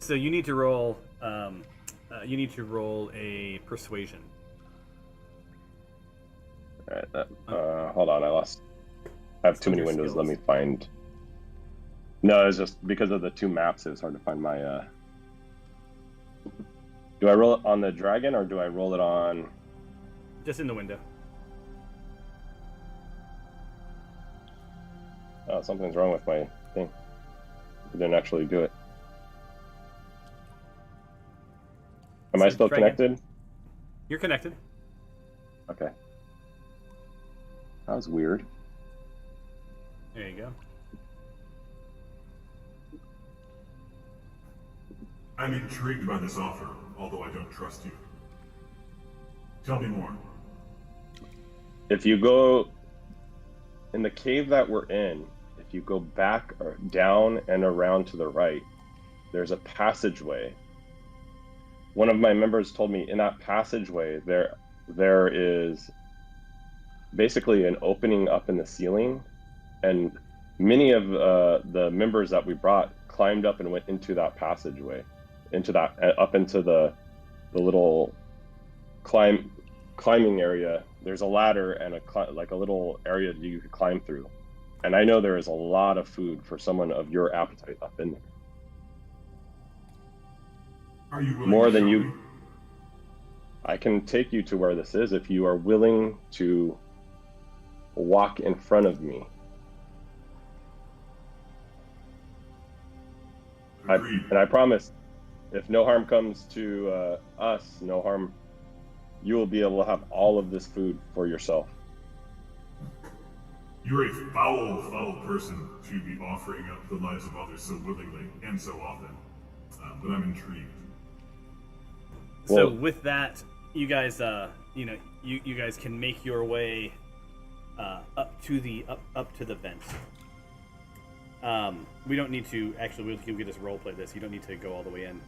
So you need to roll. You need to roll a persuasion. All right, hold on, I have too many windows. Skills. Let me find. No, it's just because of the 2 maps. It was hard to find my. Do I roll it on the dragon or do I roll it on? Just in the window. Oh, something's wrong with my thing. I didn't actually do it. Am I still dragon. connected? You're connected. Okay. That was weird. There you go. I'm intrigued by this offer, although I don't trust you. Tell me more. If you go in the cave that we're in, if you go back or down and around to the right, there's a passageway. One of my members told me in that passageway there is basically an opening up in the ceiling, and many of the members that we brought climbed up and went into that passageway, up into the little climbing area. There's a ladder and like a little area that you could climb through. And I know there is a lot of food for someone of your appetite up in there. Are you willing More to than show you. me? I can take you to where this is if you are willing to walk in front of me. Agreed. And I promise, if no harm comes to us, no harm, you will be able to have all of this food for yourself. You're a foul, foul person to be offering up the lives of others so willingly and so often. But I'm intrigued. So Well- with that, you guys, you guys can make your way up to the vent. We don't need to actually. We can just role play this. You don't need to go all the way in.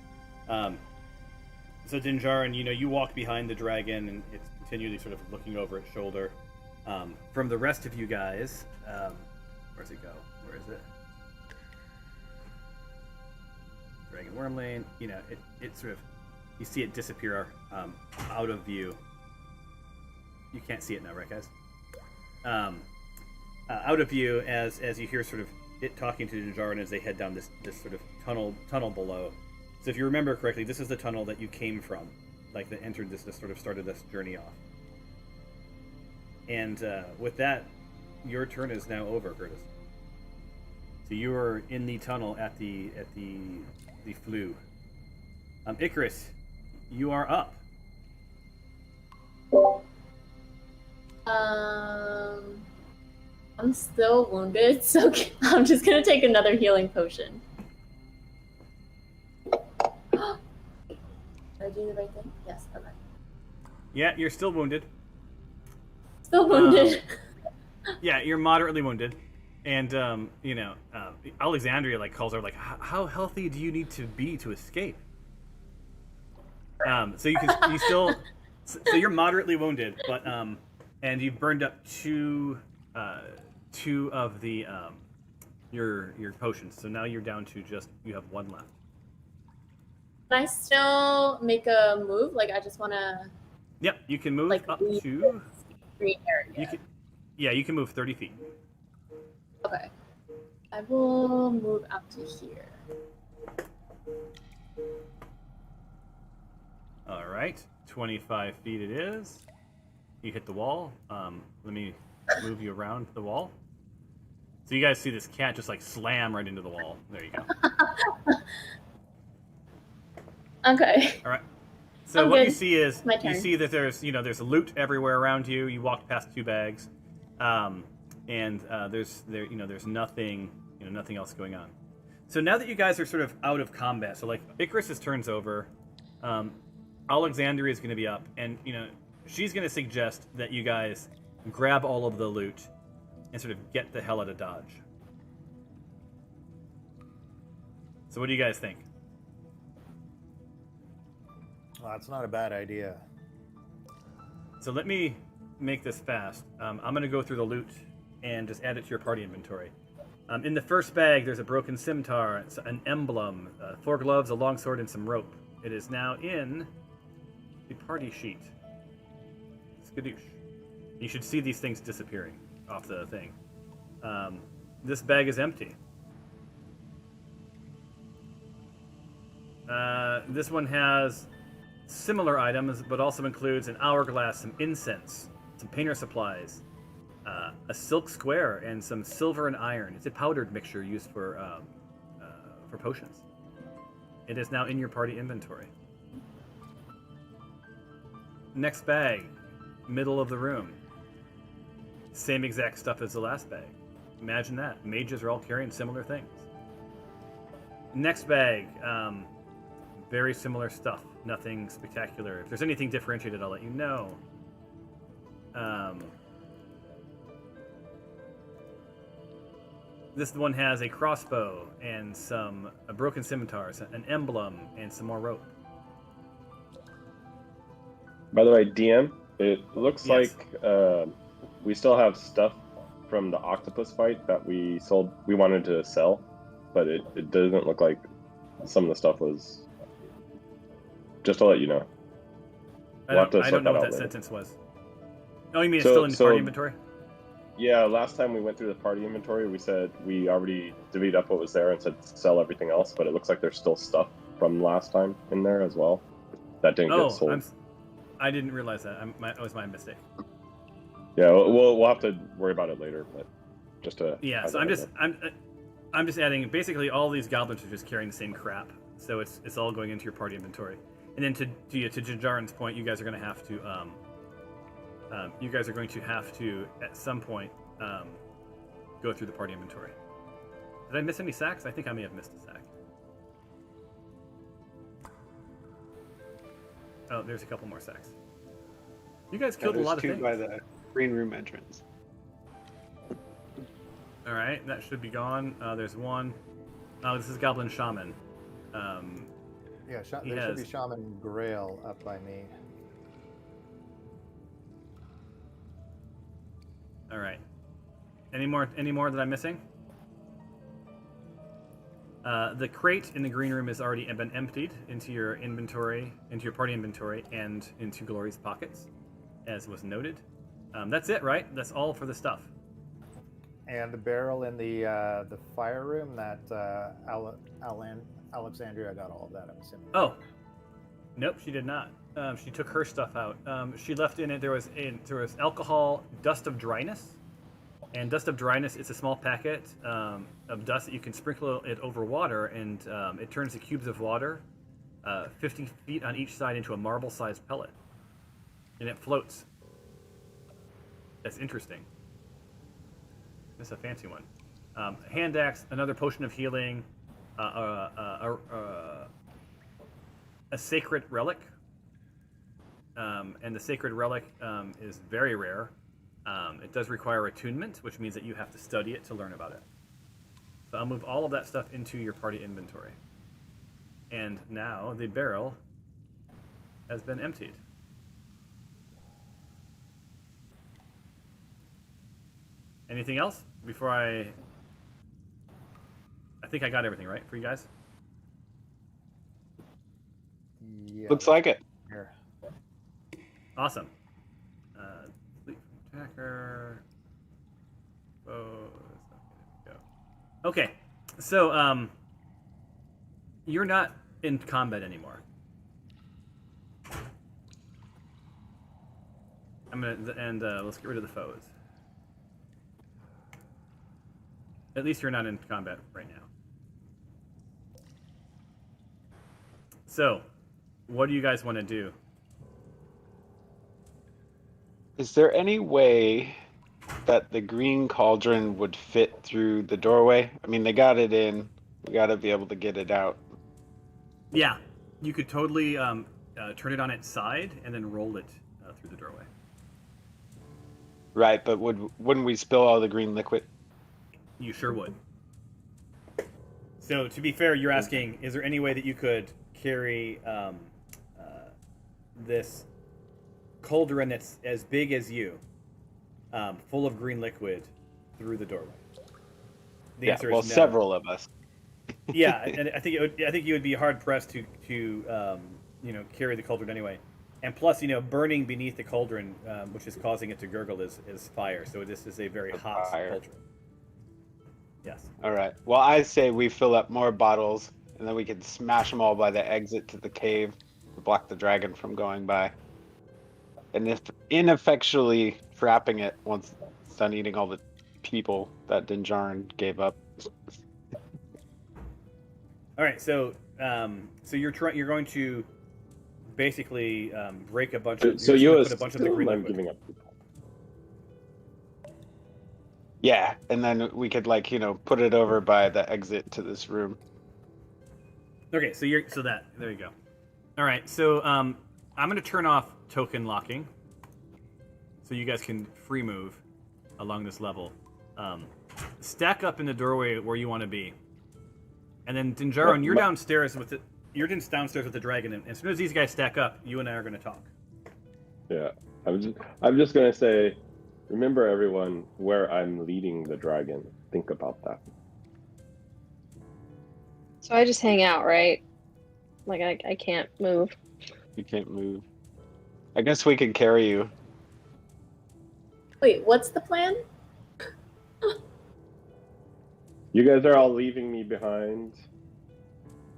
So Dinjarin, you walk behind the dragon, and it's continually sort of looking over its shoulder. From the rest of you guys, where's it go? Where is it? Dragon Wormlane. It sort of, you see it disappear out of view. You can't see it now, right, guys? Out of view as you hear sort of it talking to Dinjarin as they head down this sort of tunnel below. So if you remember correctly, this is the tunnel that you came from, like that entered this sort of started this journey off. And with that, your turn is now over, Curtis. So you are in the tunnel at the flue. Icarus, you are up. I'm still wounded, so I'm just gonna take another healing potion. Did I do the right thing? Yes, okay. Yeah, you're still wounded. Still wounded. Yeah, you're moderately wounded. And, Alexandria, calls her, how healthy do you need to be to escape? So you're moderately wounded, but, and you've burned up two of the, your potions. So now you're down to you have one left. Can I still make a move? I just want to... Yep, you can move up leave to... green area. You can move 30 feet. Okay. I will move out to here. All right, 25 feet it is. You hit the wall. Let me move you around the wall. So you guys see this cat just slam right into the wall. There you go. Okay. All right. So I'm what good. you see is My turn. you see that there's loot everywhere around you. You walked past 2 bags, and there's nothing nothing else going on. So now that you guys are sort of out of combat, so Icarus's turn's over, Alexandria is going to be up, and she's going to suggest that you guys grab all of the loot and sort of get the hell out of Dodge. So what do you guys think? Well, that's not a bad idea. So let me make this fast. I'm going to go through the loot and just add it to your party inventory. In the first bag, there's a broken scimitar, an emblem, 4 gloves, a longsword, and some rope. It is now in the party sheet. Skadoosh. You should see these things disappearing off the thing. This bag is empty. This one has similar items, but also includes an hourglass, some incense, some painter supplies, a silk square, and some silver and iron. It's a powdered mixture used for potions. It is now in your party inventory. Next bag, middle of the room. Same exact stuff as the last bag. Imagine that. Mages are all carrying similar things. Next bag, very similar stuff. Nothing spectacular. If there's anything differentiated, I'll let you know. This one has a crossbow and a broken scimitar, an emblem, and some more rope. By the way, DM, it looks Yes. like we still have stuff from the octopus fight that we sold. We wanted to sell, but it doesn't look like some of the stuff was. Just to let you know. I We'll don't know what that later. sentence was. Oh, you mean it's still in the party inventory? Yeah, last time we went through the party inventory, we said we already divvied up what was there and said sell everything else, but it looks like there's still stuff from last time in there as well that didn't get sold. I didn't realize that. That was my mistake. Yeah, we'll have to worry about it later, but just to so I'm just adding. Basically, all these goblins are just carrying the same crap, so it's all going into your party inventory. And then to Jinjarin's point, you guys are going to have to at some point go through the party inventory. Did I miss any sacks? I think I may have missed a sack. Oh, there's a couple more sacks. You guys killed a lot of things. By the green room entrance. All right, that should be gone. There's one. Oh, this is Goblin Shaman. Yeah, there should be Shaman Grail up by me. All right. Any more that I'm missing? The crate in the green room has already been emptied into your inventory, into your party inventory, and into Glory's pockets, as was noted. That's it, right? That's all for the stuff. And the barrel in the fire room, that Alexandria got all of that, I'm assuming. Oh, nope, she did not. She took her stuff out. She left in it. There was alcohol, dust of dryness, and dust of dryness is a small packet of dust that you can sprinkle it over water, and it turns the cubes of water 50 feet on each side into a marble-sized pellet, and it floats. That's interesting. That's a fancy one. Hand axe, another potion of healing, a sacred relic, and the sacred relic is very rare. It does require attunement, which means that you have to study it to learn about it. So I'll move all of that stuff into your party inventory. And now the barrel has been emptied. Anything else before I think I got everything right for you guys? Yeah. Looks like it. Here. Awesome. Sleep attacker. Go. Okay, so you're not in combat anymore. Let's get rid of the foes. At least you're not in combat right now. So, what do you guys want to do? Is there any way that the green cauldron would fit through the doorway? I mean, they got it in. We got to be able to get it out. Yeah, you could totally turn it on its side and then roll it through the doorway. Right, but wouldn't we spill all the green liquid? You sure would. So, to be fair, you're asking, is there any way that you could carry this cauldron that's as big as you, full of green liquid, through the doorway? The answer is no. Several of us. Yeah, and I think you would be hard pressed to carry the cauldron anyway. And plus, burning beneath the cauldron, which is causing it to gurgle, is fire. So this is a very hot cauldron. Yes. All right. Well, I say we fill up more bottles, and then we can smash them all by the exit to the cave to block the dragon from going by. And if ineffectually trapping it once it's done eating all the people that Dinjarin gave up. All right. So you're going to basically break a bunch of. So you put a bunch of the green liquid. Giving up. Yeah, and then we could put it over by the exit to this room. Okay, there you go. All right, so I'm going to turn off token locking, so you guys can free move along this level. Stack up in the doorway where you want to be, and then Dinjarin, you're downstairs with the dragon, and as soon as these guys stack up, you and I are going to talk. Yeah, I'm just gonna say, Remember, everyone, where I'm leading the dragon. Think about that. So I just hang out, right? Like I can't move. You can't move. I guess we could carry you. Wait, what's the plan? You guys are all leaving me behind.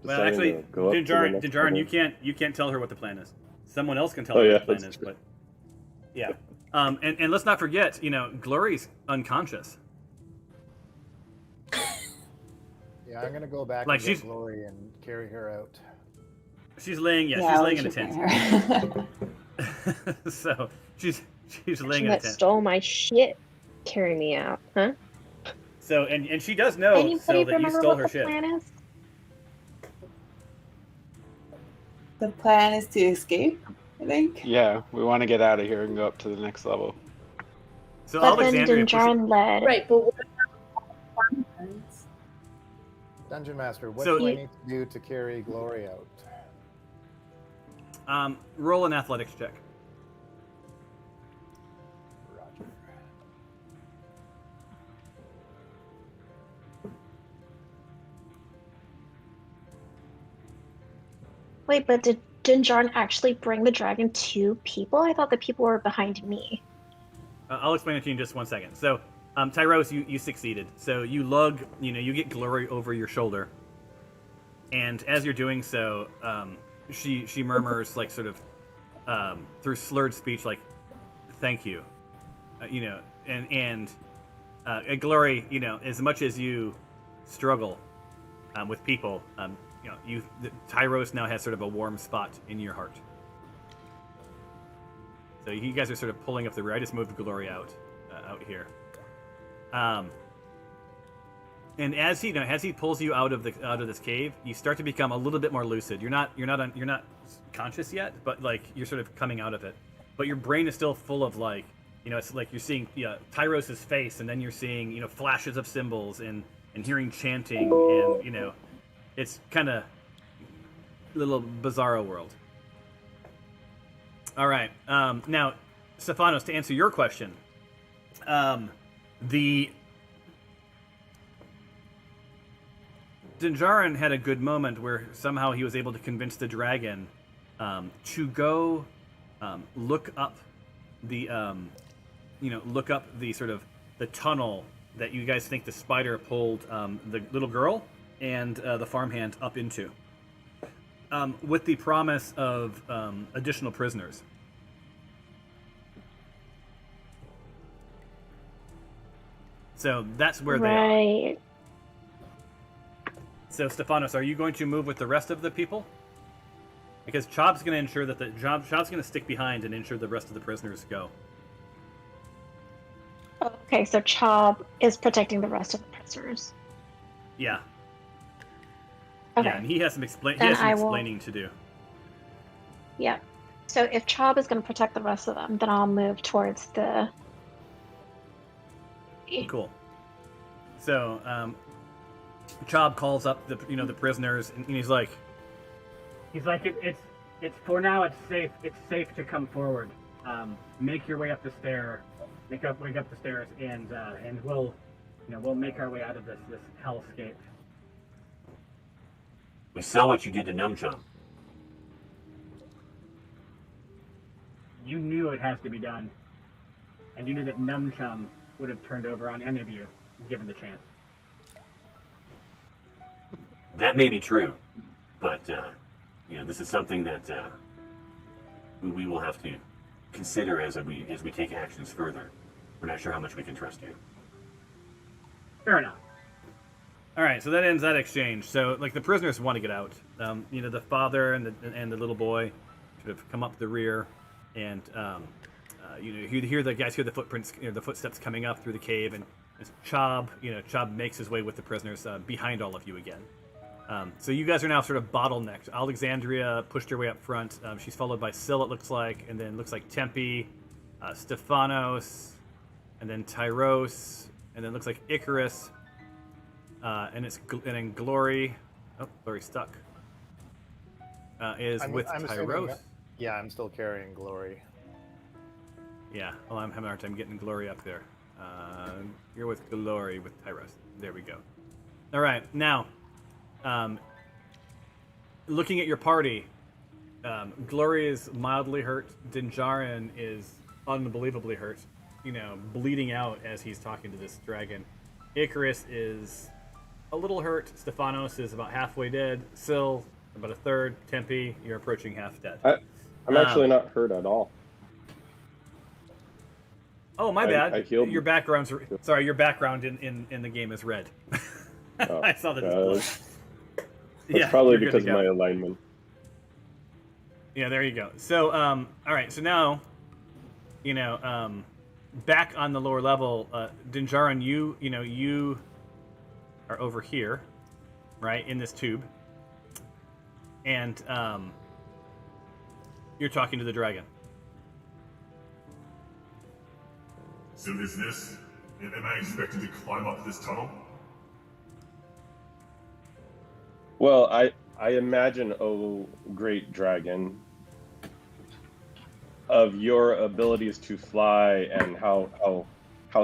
Well, Deciding actually, to go up to the next Dinjarin, level. you can't tell her what the plan is. Someone else can tell Oh, her yeah, what the plan that's is, true. but yeah. And let's not forget, Glory's unconscious. Yeah, I'm gonna go back Like, and get she's- Glory and carry her out. She's laying, Yeah, she's I laying in a was tent. shooting her. So she's laying She in a that tent. stole my shit. Carry me out, huh? So and she does know Anybody so that you remember stole what her the shit. plan is? The plan is to escape, I think. Yeah, we want to get out of here and go up to the next level. So But then Alexandria pushes, Dinjarin led. Right, but what about farmlands? Dungeon Master, what So- do I need to do to carry Glory out? roll an athletics check. Roger. Wait, but did Dinjarin actually bring the dragon to people? I thought the people were behind me. I'll explain it to you in just 1 second. So, Tyros, you succeeded. So you lug, you get Glory over your shoulder, and as you're doing so, she murmurs like sort of through slurred speech, like, "Thank you," and Glory, as much as you struggle with people, Tyros now has sort of a warm spot in your heart. So you guys are sort of pulling up the rear. I just moved Glory out here, and as he pulls you out of this cave, you start to become a little bit more lucid. You're not conscious yet, but like you're sort of coming out of it. But your brain is still full of it's like you're seeing Tyros' face, and then you're seeing flashes of symbols and hearing chanting, and it's kind of a little bizarro world. All right. Now, Stephanos, to answer your question, the Dinjarin had a good moment where somehow he was able to convince the dragon to go look up the sort of the tunnel that you guys think the spider pulled the little girl and the farmhand up into. With the promise of additional prisoners. So that's where they are. Right. So, Stephanos, are you going to move with the rest of the people? Because Chob's going to ensure that Chob's going to stick behind and ensure the rest of the prisoners go. Okay, so Chob is protecting the rest of the prisoners. Yeah. Okay. Yeah, and he has some Then I will- explaining to do. Yeah. So if Chob is going to protect the rest of them, then I'll move towards the. Cool. So, Chob calls up the prisoners, and he's like, it's for now. It's safe. It's safe to come forward. Make your way up the stair. Make up the stairs, and we'll make our way out of this hellscape. We saw what you did to Numchum. You knew it has to be done, and you knew that Numchum would have turned over on any of you given the chance. That may be true, but this is something that we will have to consider as we take actions further. We're not sure how much we can trust you. Fair enough. all right, so that ends that exchange. So, like, the prisoners want to get out. The father and the little boy sort of come up the rear, and you hear the guys hear the footprints, the footsteps coming up through the cave, and as Chob makes his way with the prisoners behind all of you again. So you guys are now sort of bottlenecked. Alexandria pushed her way up front. She's followed by Syl, it looks like, and then looks like Tempe, Stephanos, and then Tyros, and then looks like Icarus, and then Glory. Oh, Glory's stuck. Is with I'm Tyros. assuming, yeah, I'm still carrying Glory. Yeah. Well, I'm having a hard time getting Glory up there. You're with Glory with Tyros. There we go. All right. Now, looking at your party, Glory is mildly hurt. Dinjarin is unbelievably hurt. You know, bleeding out as he's talking to this dragon. Icarus is a little hurt. Stephanos is about halfway dead. Syl, about a third. Tempe, you're approaching half dead. I'm actually not hurt at all. Oh, my bad. I healed. Your background's sorry. Your background in the game is red. Oh, I saw that. Blood. That's probably because of my alignment. Yeah, there you go. So, all right. So now, you know, back on the lower level, Dinjarin, you are over here, right, in this tube, and you're talking to the dragon. So is this... Am I expected to climb up this tunnel? Well, I imagine, oh great dragon, of your abilities to fly and how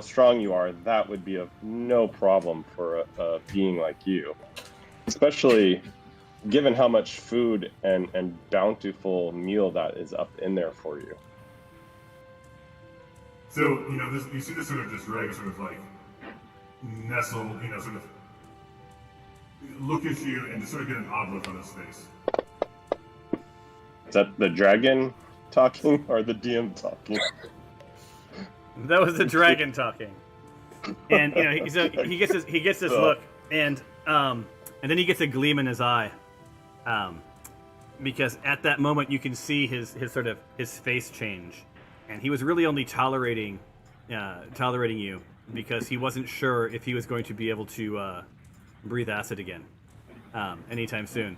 strong you are, that would be of no problem for a being like you. Especially given how much food and bountiful meal that is up in there for you. So, you know, you see this dragon sort of like nestle, you know, sort of look at you and just sort of get an odd look on his face. Is that the dragon talking or the DM talking? That was the dragon talking. And you know, he gets this look, and then he gets a gleam in his eye, because at that moment you can see his face change, and he was really only tolerating you because he wasn't sure if he was going to be able to breathe acid again anytime soon.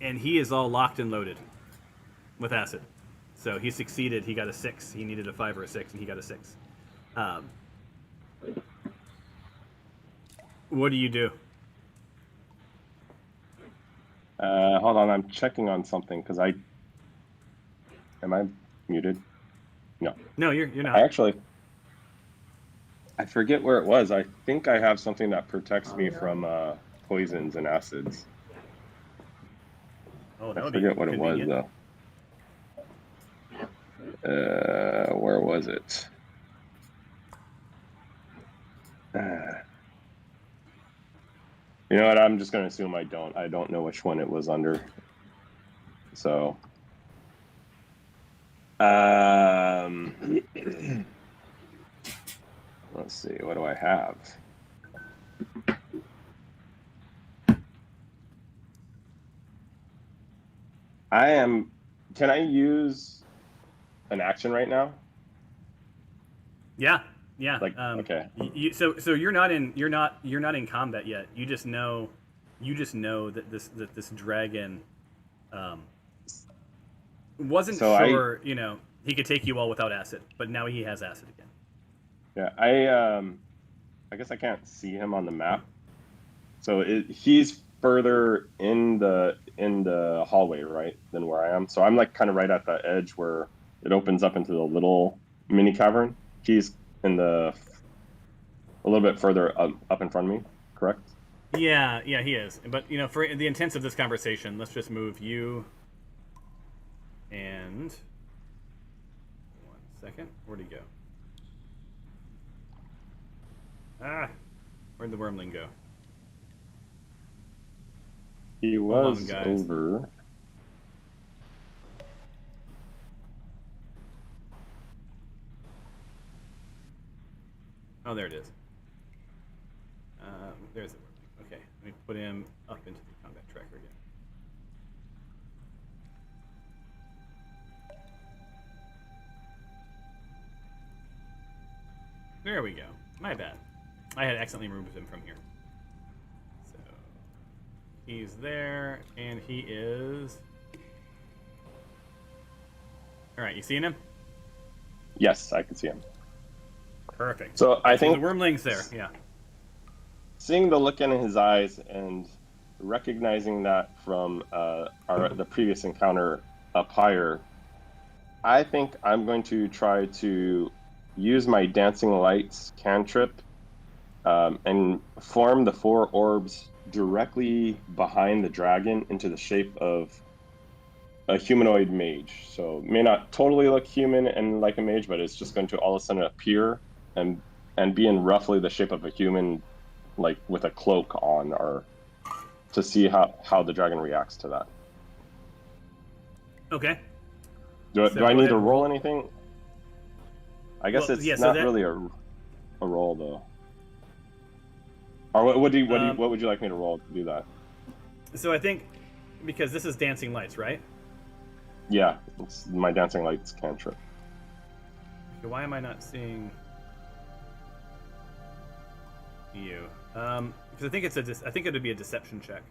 And he is all locked and loaded with acid. So he succeeded. He got a 6. He needed a 5 or a 6, and he got a 6. What do you do? Hold on, I'm checking on something because am I muted? No. No, you're not. I forget where it was. I think I have something that protects me from poisons and acids. Oh, that I would forget be what it was convenient. though. Where was it? You know what? I'm just gonna assume I don't. I don't know which one it was under. So, let's see. What do I have? Can I use an action right now? Yeah. Okay. So you're not in combat yet. You just know that this dragon wasn't sure. You know, he could take you all without acid, but now he has acid again. Yeah, I guess I can't see him on the map. So he's further in the hallway, right, than where I am. So I'm like kind of right at the edge where it opens up into the little mini cavern. He's a little bit further up in front of me, correct? Yeah, he is. But you know, for the intents of this conversation, let's just move you. And 1 second, where'd he go? Where'd the wormling go? He was over. Oh, there it is. There's the wormling. Okay, let me put him up into the combat tracker again. There we go. My bad. I had accidentally removed him from here. So he's there, and he is. All right, you seeing him? Yes, I can see him. Perfect. So I think the wormling's there. Yeah. Seeing the look in his eyes and recognizing that from the previous encounter up higher, I think I'm going to try to use my Dancing Lights cantrip and form the 4 orbs directly behind the dragon into the shape of a humanoid mage. So it may not totally look human and like a mage, but it's just going to all of a sudden appear and be in roughly the shape of a human, like with a cloak on, or to see how the dragon reacts to that. Okay. Do I So need go to ahead. roll anything? I guess Well, it's yeah, so not that- really a roll though. Or what would you like me to roll to do that? So I think because this is Dancing Lights, right? Yeah, it's my Dancing Lights cantrip. Okay, why am I not seeing you? Because I think I think it would be a deception check.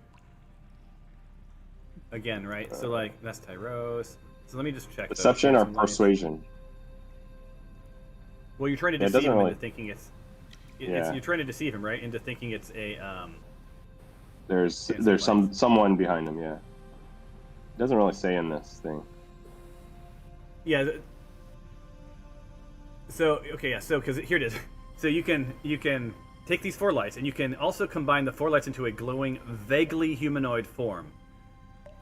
Again, right? So like that's Tyros. So let me just check. Deception or Dancing Lights. persuasion? Well, you're trying to Yeah, it deceive doesn't him really- into thinking it's Yeah. you're trying to deceive him, right? Into thinking it's a There's Dancing someone behind him. Yeah, it doesn't really say in this thing. yeah. So okay, yeah. So because here it is. So you can take these 4 lights, and you can also combine the 4 lights into a glowing, vaguely humanoid form.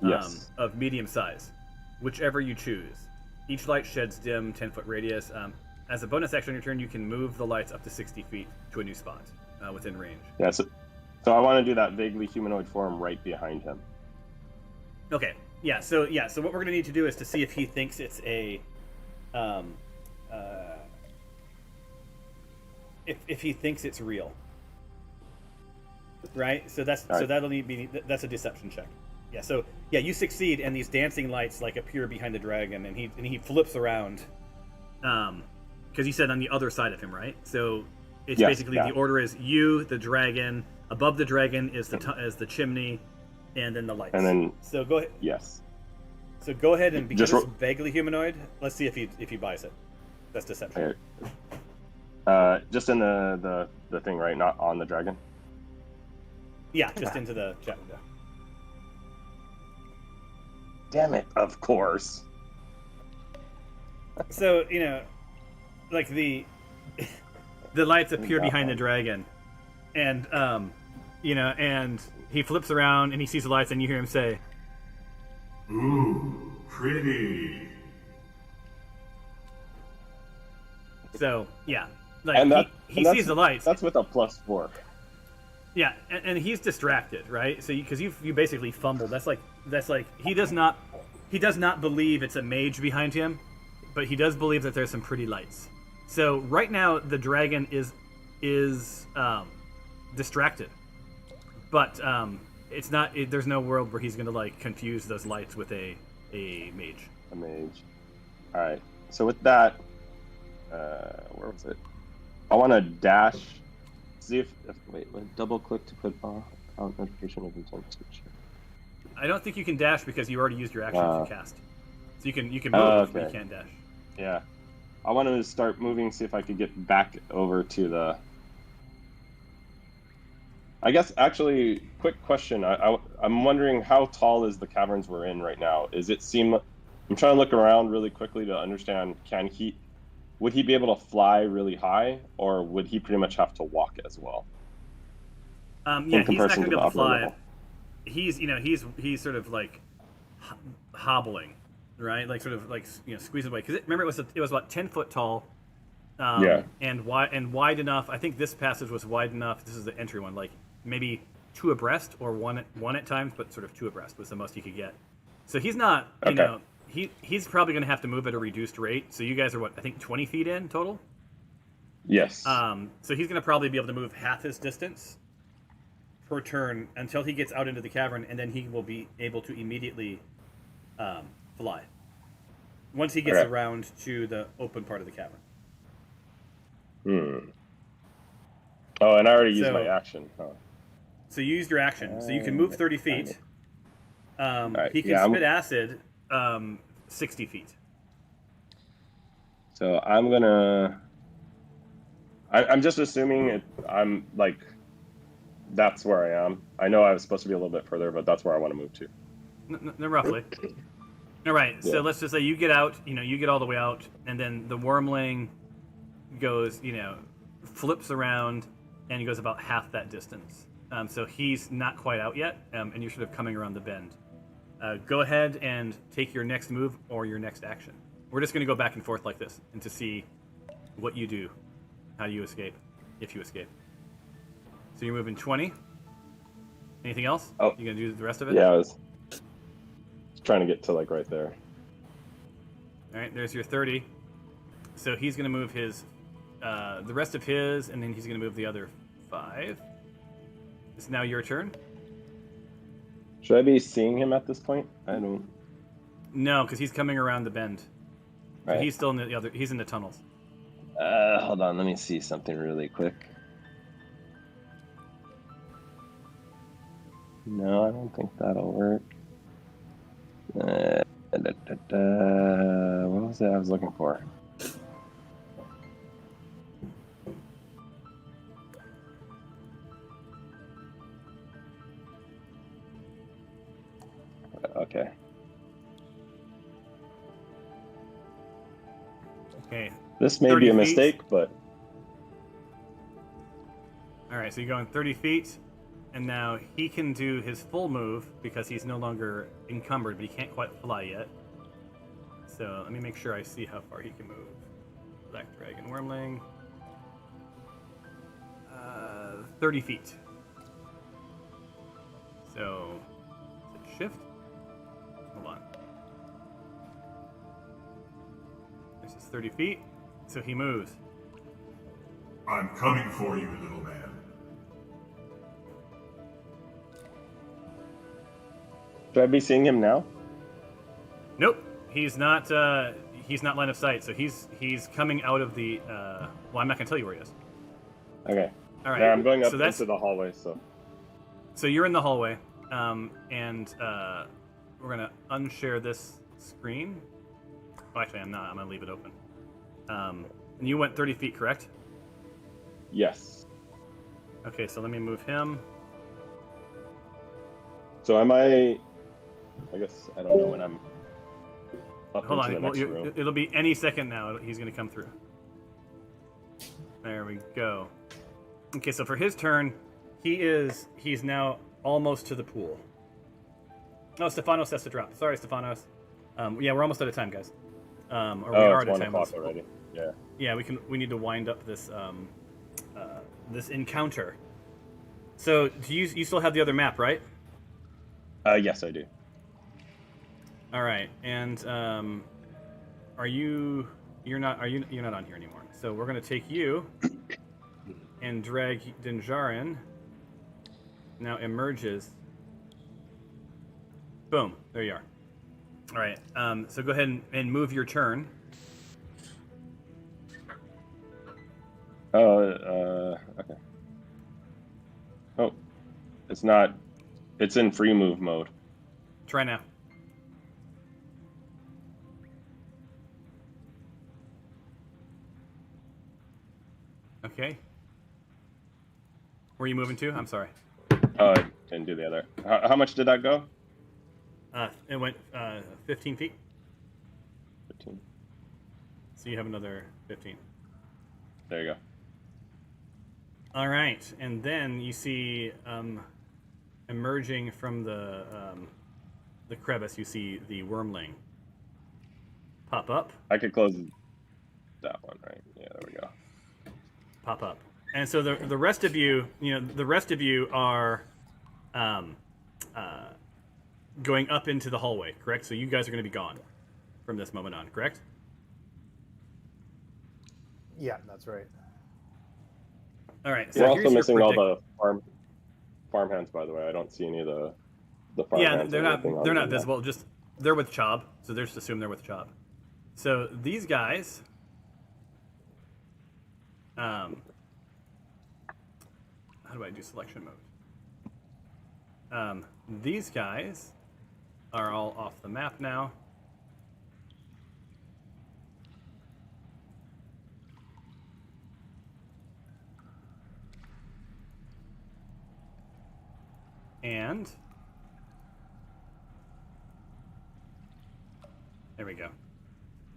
Yes. Of medium size, whichever you choose. Each light sheds dim 10-foot radius. As a bonus action on your turn, you can move the lights up to 60 feet to a new spot within range. Yeah. So I want to do that vaguely humanoid form right behind him. Okay. Yeah. So what we're gonna need to do is to see if he thinks it's a, if he thinks it's real. Right. So that's All right. so that'll that's a deception check. Yeah. So yeah, you succeed, and these dancing lights like appear behind the dragon, and he flips around, because you said on the other side of him, right? So it's Yes, basically yeah. the order is you, the dragon. Above the dragon is the chimney, and then the lights. And then so go ahead. yes. So go ahead and because Just it's vaguely humanoid. Let's see if he buys it. That's deception. Okay. Just in the thing, right? Not on the dragon. Yeah, just into the chat window. Damn it! Of course. So like the lights appear behind the dragon, and and he flips around and he sees the lights, and you hear him say, Ooh, pretty. "So yeah, like And he sees the lights. That's with a +4. Yeah, and he's distracted, right? So because you basically fumbled. That's like he does not believe it's a mage behind him, but he does believe that there's some pretty lights. So right now the dragon is distracted, but it's not. There's no world where he's gonna like confuse those lights with a mage. A mage. All right. So with that, where was it? I want to dash. See if wait, double click to put out notification of intent to check. I don't think you can dash because you already used your action to cast. So you can move, but you okay. can't dash. Yeah. I wanted to start moving, see if I could get back over to the. I guess actually, quick question. I'm wondering how tall is the caverns we're in right now? Is it seem? I'm trying to look around really quickly to understand. Would he be able to fly really high, or would he pretty much have to walk as well? Yeah, he's not comparison going to be to able the to fly. upper level. He's sort of like hobbling, right? Like sort of like squeezing away. Because remember, it was about 10 foot tall. Yeah. And wide enough. I think this passage was wide enough. This is the entry one, like maybe 2 abreast or one at times, but sort of 2 abreast was the most he could get. So he's not, Okay. He's probably going to have to move at a reduced rate. So you guys are I think 20 feet in total. Yes. So he's going to probably be able to move half his distance per turn until he gets out into the cavern, and then he will be able to immediately fly once he gets Okay. around to the open part of the cavern. Oh, and I already used So- my action. Huh. So you used your action. So you can move 30 feet. Alright, He can yeah, spit acid 60 feet. So I'm gonna. I'm just assuming I'm like. That's where I am. I know I was supposed to be a little bit further, but that's where I want to move to. No, roughly. All right. Yeah. So let's just say you get out. You get all the way out, and then the wormling goes. Flips around, and he goes about half that distance. So he's not quite out yet, and you're sort of coming around the bend. Go ahead and take your next move or your next action. We're just going to go back and forth like this, and to see what you do. How do you escape, if you escape? So you're moving 20. Anything else? Oh. You gonna do the rest of it? Yeah, I was trying to get to like right there. All right, there's your 30. So he's gonna move his, the rest of his, and then he's gonna move the other 5. It's now your turn. Should I be seeing him at this point? I don't. No, because he's coming around the bend. So Right. he's still in the other. He's in the tunnels. Hold on, let me see something really quick. No, I don't think that'll work. What was it I was looking for? Okay. Okay. This may 30 be a feet. mistake, but All right, so you're going 30 feet, and now he can do his full move because he's no longer encumbered, but he can't quite fly yet. So let me make sure I see how far he can move. Black Dragon Wormling. 30 feet. So, is it shift? Hold on. This is 30 feet, so he moves. I'm coming for you, little man. should I be seeing him now? Nope, he's not line of sight, so he's coming out of the, well, I'm not gonna tell you where he is. Okay. All right, There, I'm going up so that's, into the hallway, so. So you're in the hallway, and we're gonna unshare this screen. Oh, actually, I'm not. I'm gonna leave it open. And you went 30 feet, correct? Yes. Okay, so let me move him. So am I guess I don't know when I'm up Hold into the on. Well, next room. it'll be any second now. He's gonna come through. There we go. Okay, so for his turn, he's now almost to the pool. Oh, Stefanos has to drop. Sorry, Stefanos. Yeah, we're almost out of time, guys. Or we are it's out of 1 time. o'clock already. Yeah. Yeah, we need to wind up this this encounter. So do you still have the other map, right? Yes, I do. All right, and you're not on here anymore. So we're gonna take you and drag Dinjarin. Now emerges. Boom! There you are. All right. So go ahead and move your turn. Okay. Oh, it's not. It's in free move mode. Try now. Okay. Where are you moving to? I'm sorry. Oh, I didn't do the other. How much did that go? It went 15 feet. 15. So you have another 15. There you go. All right, and then you see emerging from the crevice, you see the wormling pop up. I could close that one, right? Yeah, there we go. Pop up, and so the rest of you, the rest of you are going up into the hallway, correct? So you guys are going to be gone from this moment on, correct? Yeah, that's right. All right. So We're here's also your missing all the farmhands, by the way. I don't see any of the farmhands. Yeah, they're not visible. Just they're with Chob, so they're just assume they're with Chob. So these guys, how do I do selection mode? These guys are all off the map now. And There we go.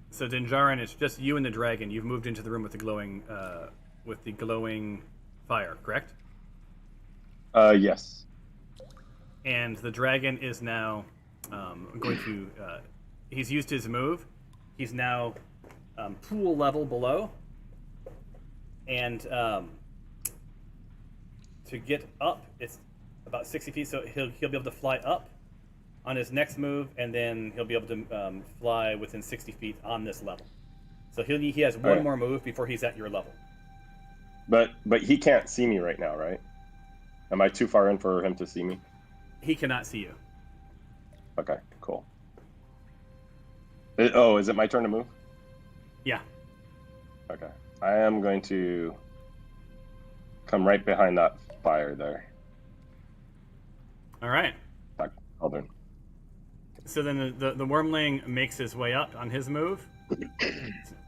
So Dinjarin, it's just you and the dragon. You've moved into the room with the glowing fire, correct? Yes. And the dragon is now going to. He's used his move. He's now pool level below, and to get up, it's about 60 feet. So he'll be able to fly up on his next move, and then he'll be able to fly within 60 feet on this level. So he has one more move before he's at your level. But he can't see me right now, right? Am I too far in for him to see me? He cannot see you. Okay, cool. Is it my turn to move? Yeah. Okay. I am going to come right behind that fire there. All right. Cauldron. So then the wormling makes his way up on his move,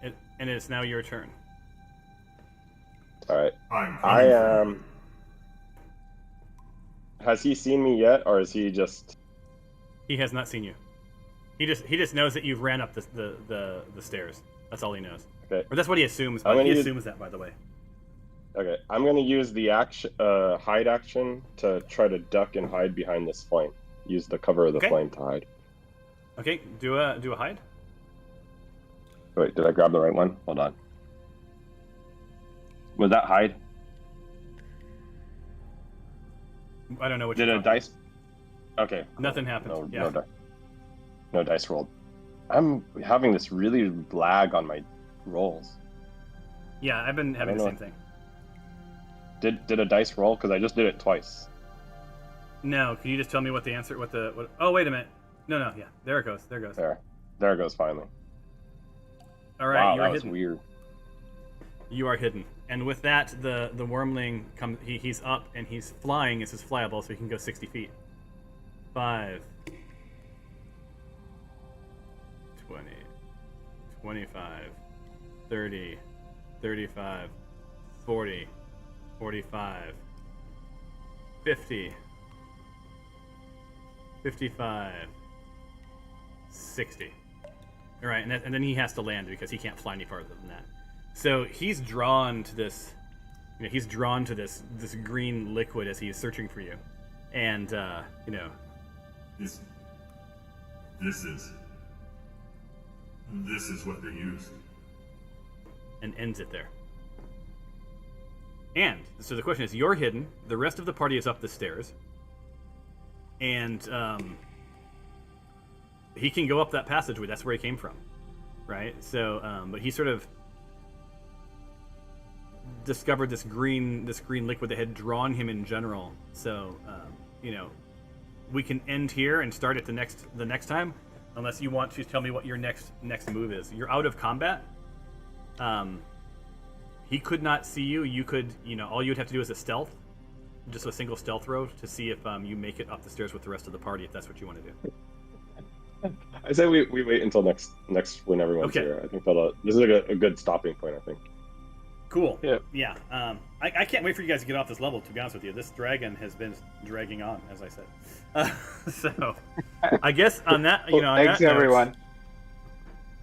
and it's now your turn. All right. I am. Has he seen me yet, or is he just? He has not seen you. He just knows that you've ran up the stairs. That's all he knows. Okay. Or that's what he assumes. But he assumes that, by the way. Okay, I'm gonna use the hide action to try to duck and hide behind this flame. Use the cover of the flame to hide. Okay, do a hide. Wait, did I grab the right one? Hold on. Was that hide? I don't know what. Did a dice? Okay. Cool. Nothing happened. Yeah. No dice rolled. I'm having this really lag on my rolls. Yeah, I've been having the same thing. Did a dice roll? Because I just did it twice. No, can you just tell me what the answer? Oh, wait a minute. No, yeah. There it goes. There it goes. There it goes. Finally. All right, wow, you're that hidden. was weird. You are hidden, and with that, the wormling comes. He's up and he's flying. This is flyable, so he can go 60 feet. 5, 20, 25, 30, 35, 40, 45, 50, 55, 60. All right, and then he has to land because he can't fly any farther than that. So he's drawn to this. He's drawn to this green liquid as he is searching for you, and This is what they used. And ends it there. And so the question is, you're hidden. The rest of the party is up the stairs, and he can go up that passageway. That's where he came from, right? So, but he sort of discovered this green liquid that had drawn him in general. So, we can end here and start at the next time, unless you want to tell me what your next move is. You're out of combat. He could not see you. You could, all you'd have to do is just a single stealth roll to see if you make it up the stairs with the rest of the party, if that's what you want to do. I say we wait until next when everyone's here. I think this is a good stopping point, I think. Cool. Yeah. I can't wait for you guys to get off this level, to be honest with you. This dragon has been dragging on, as I said. So, I guess on that, thanks everyone.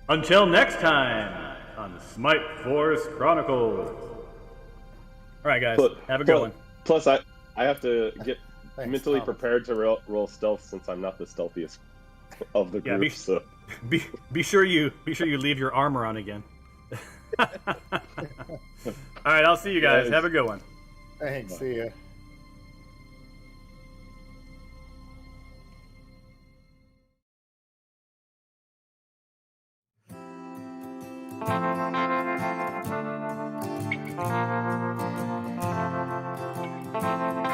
Until next time on Smite Force Chronicles. All right, guys. Have a good one. Plus, I have to get mentally Tom. prepared to roll stealth since I'm not the stealthiest of the group. So be sure you leave your armor on again. All right, I'll see you guys. Have a good one. Thanks. See ya. Thank you.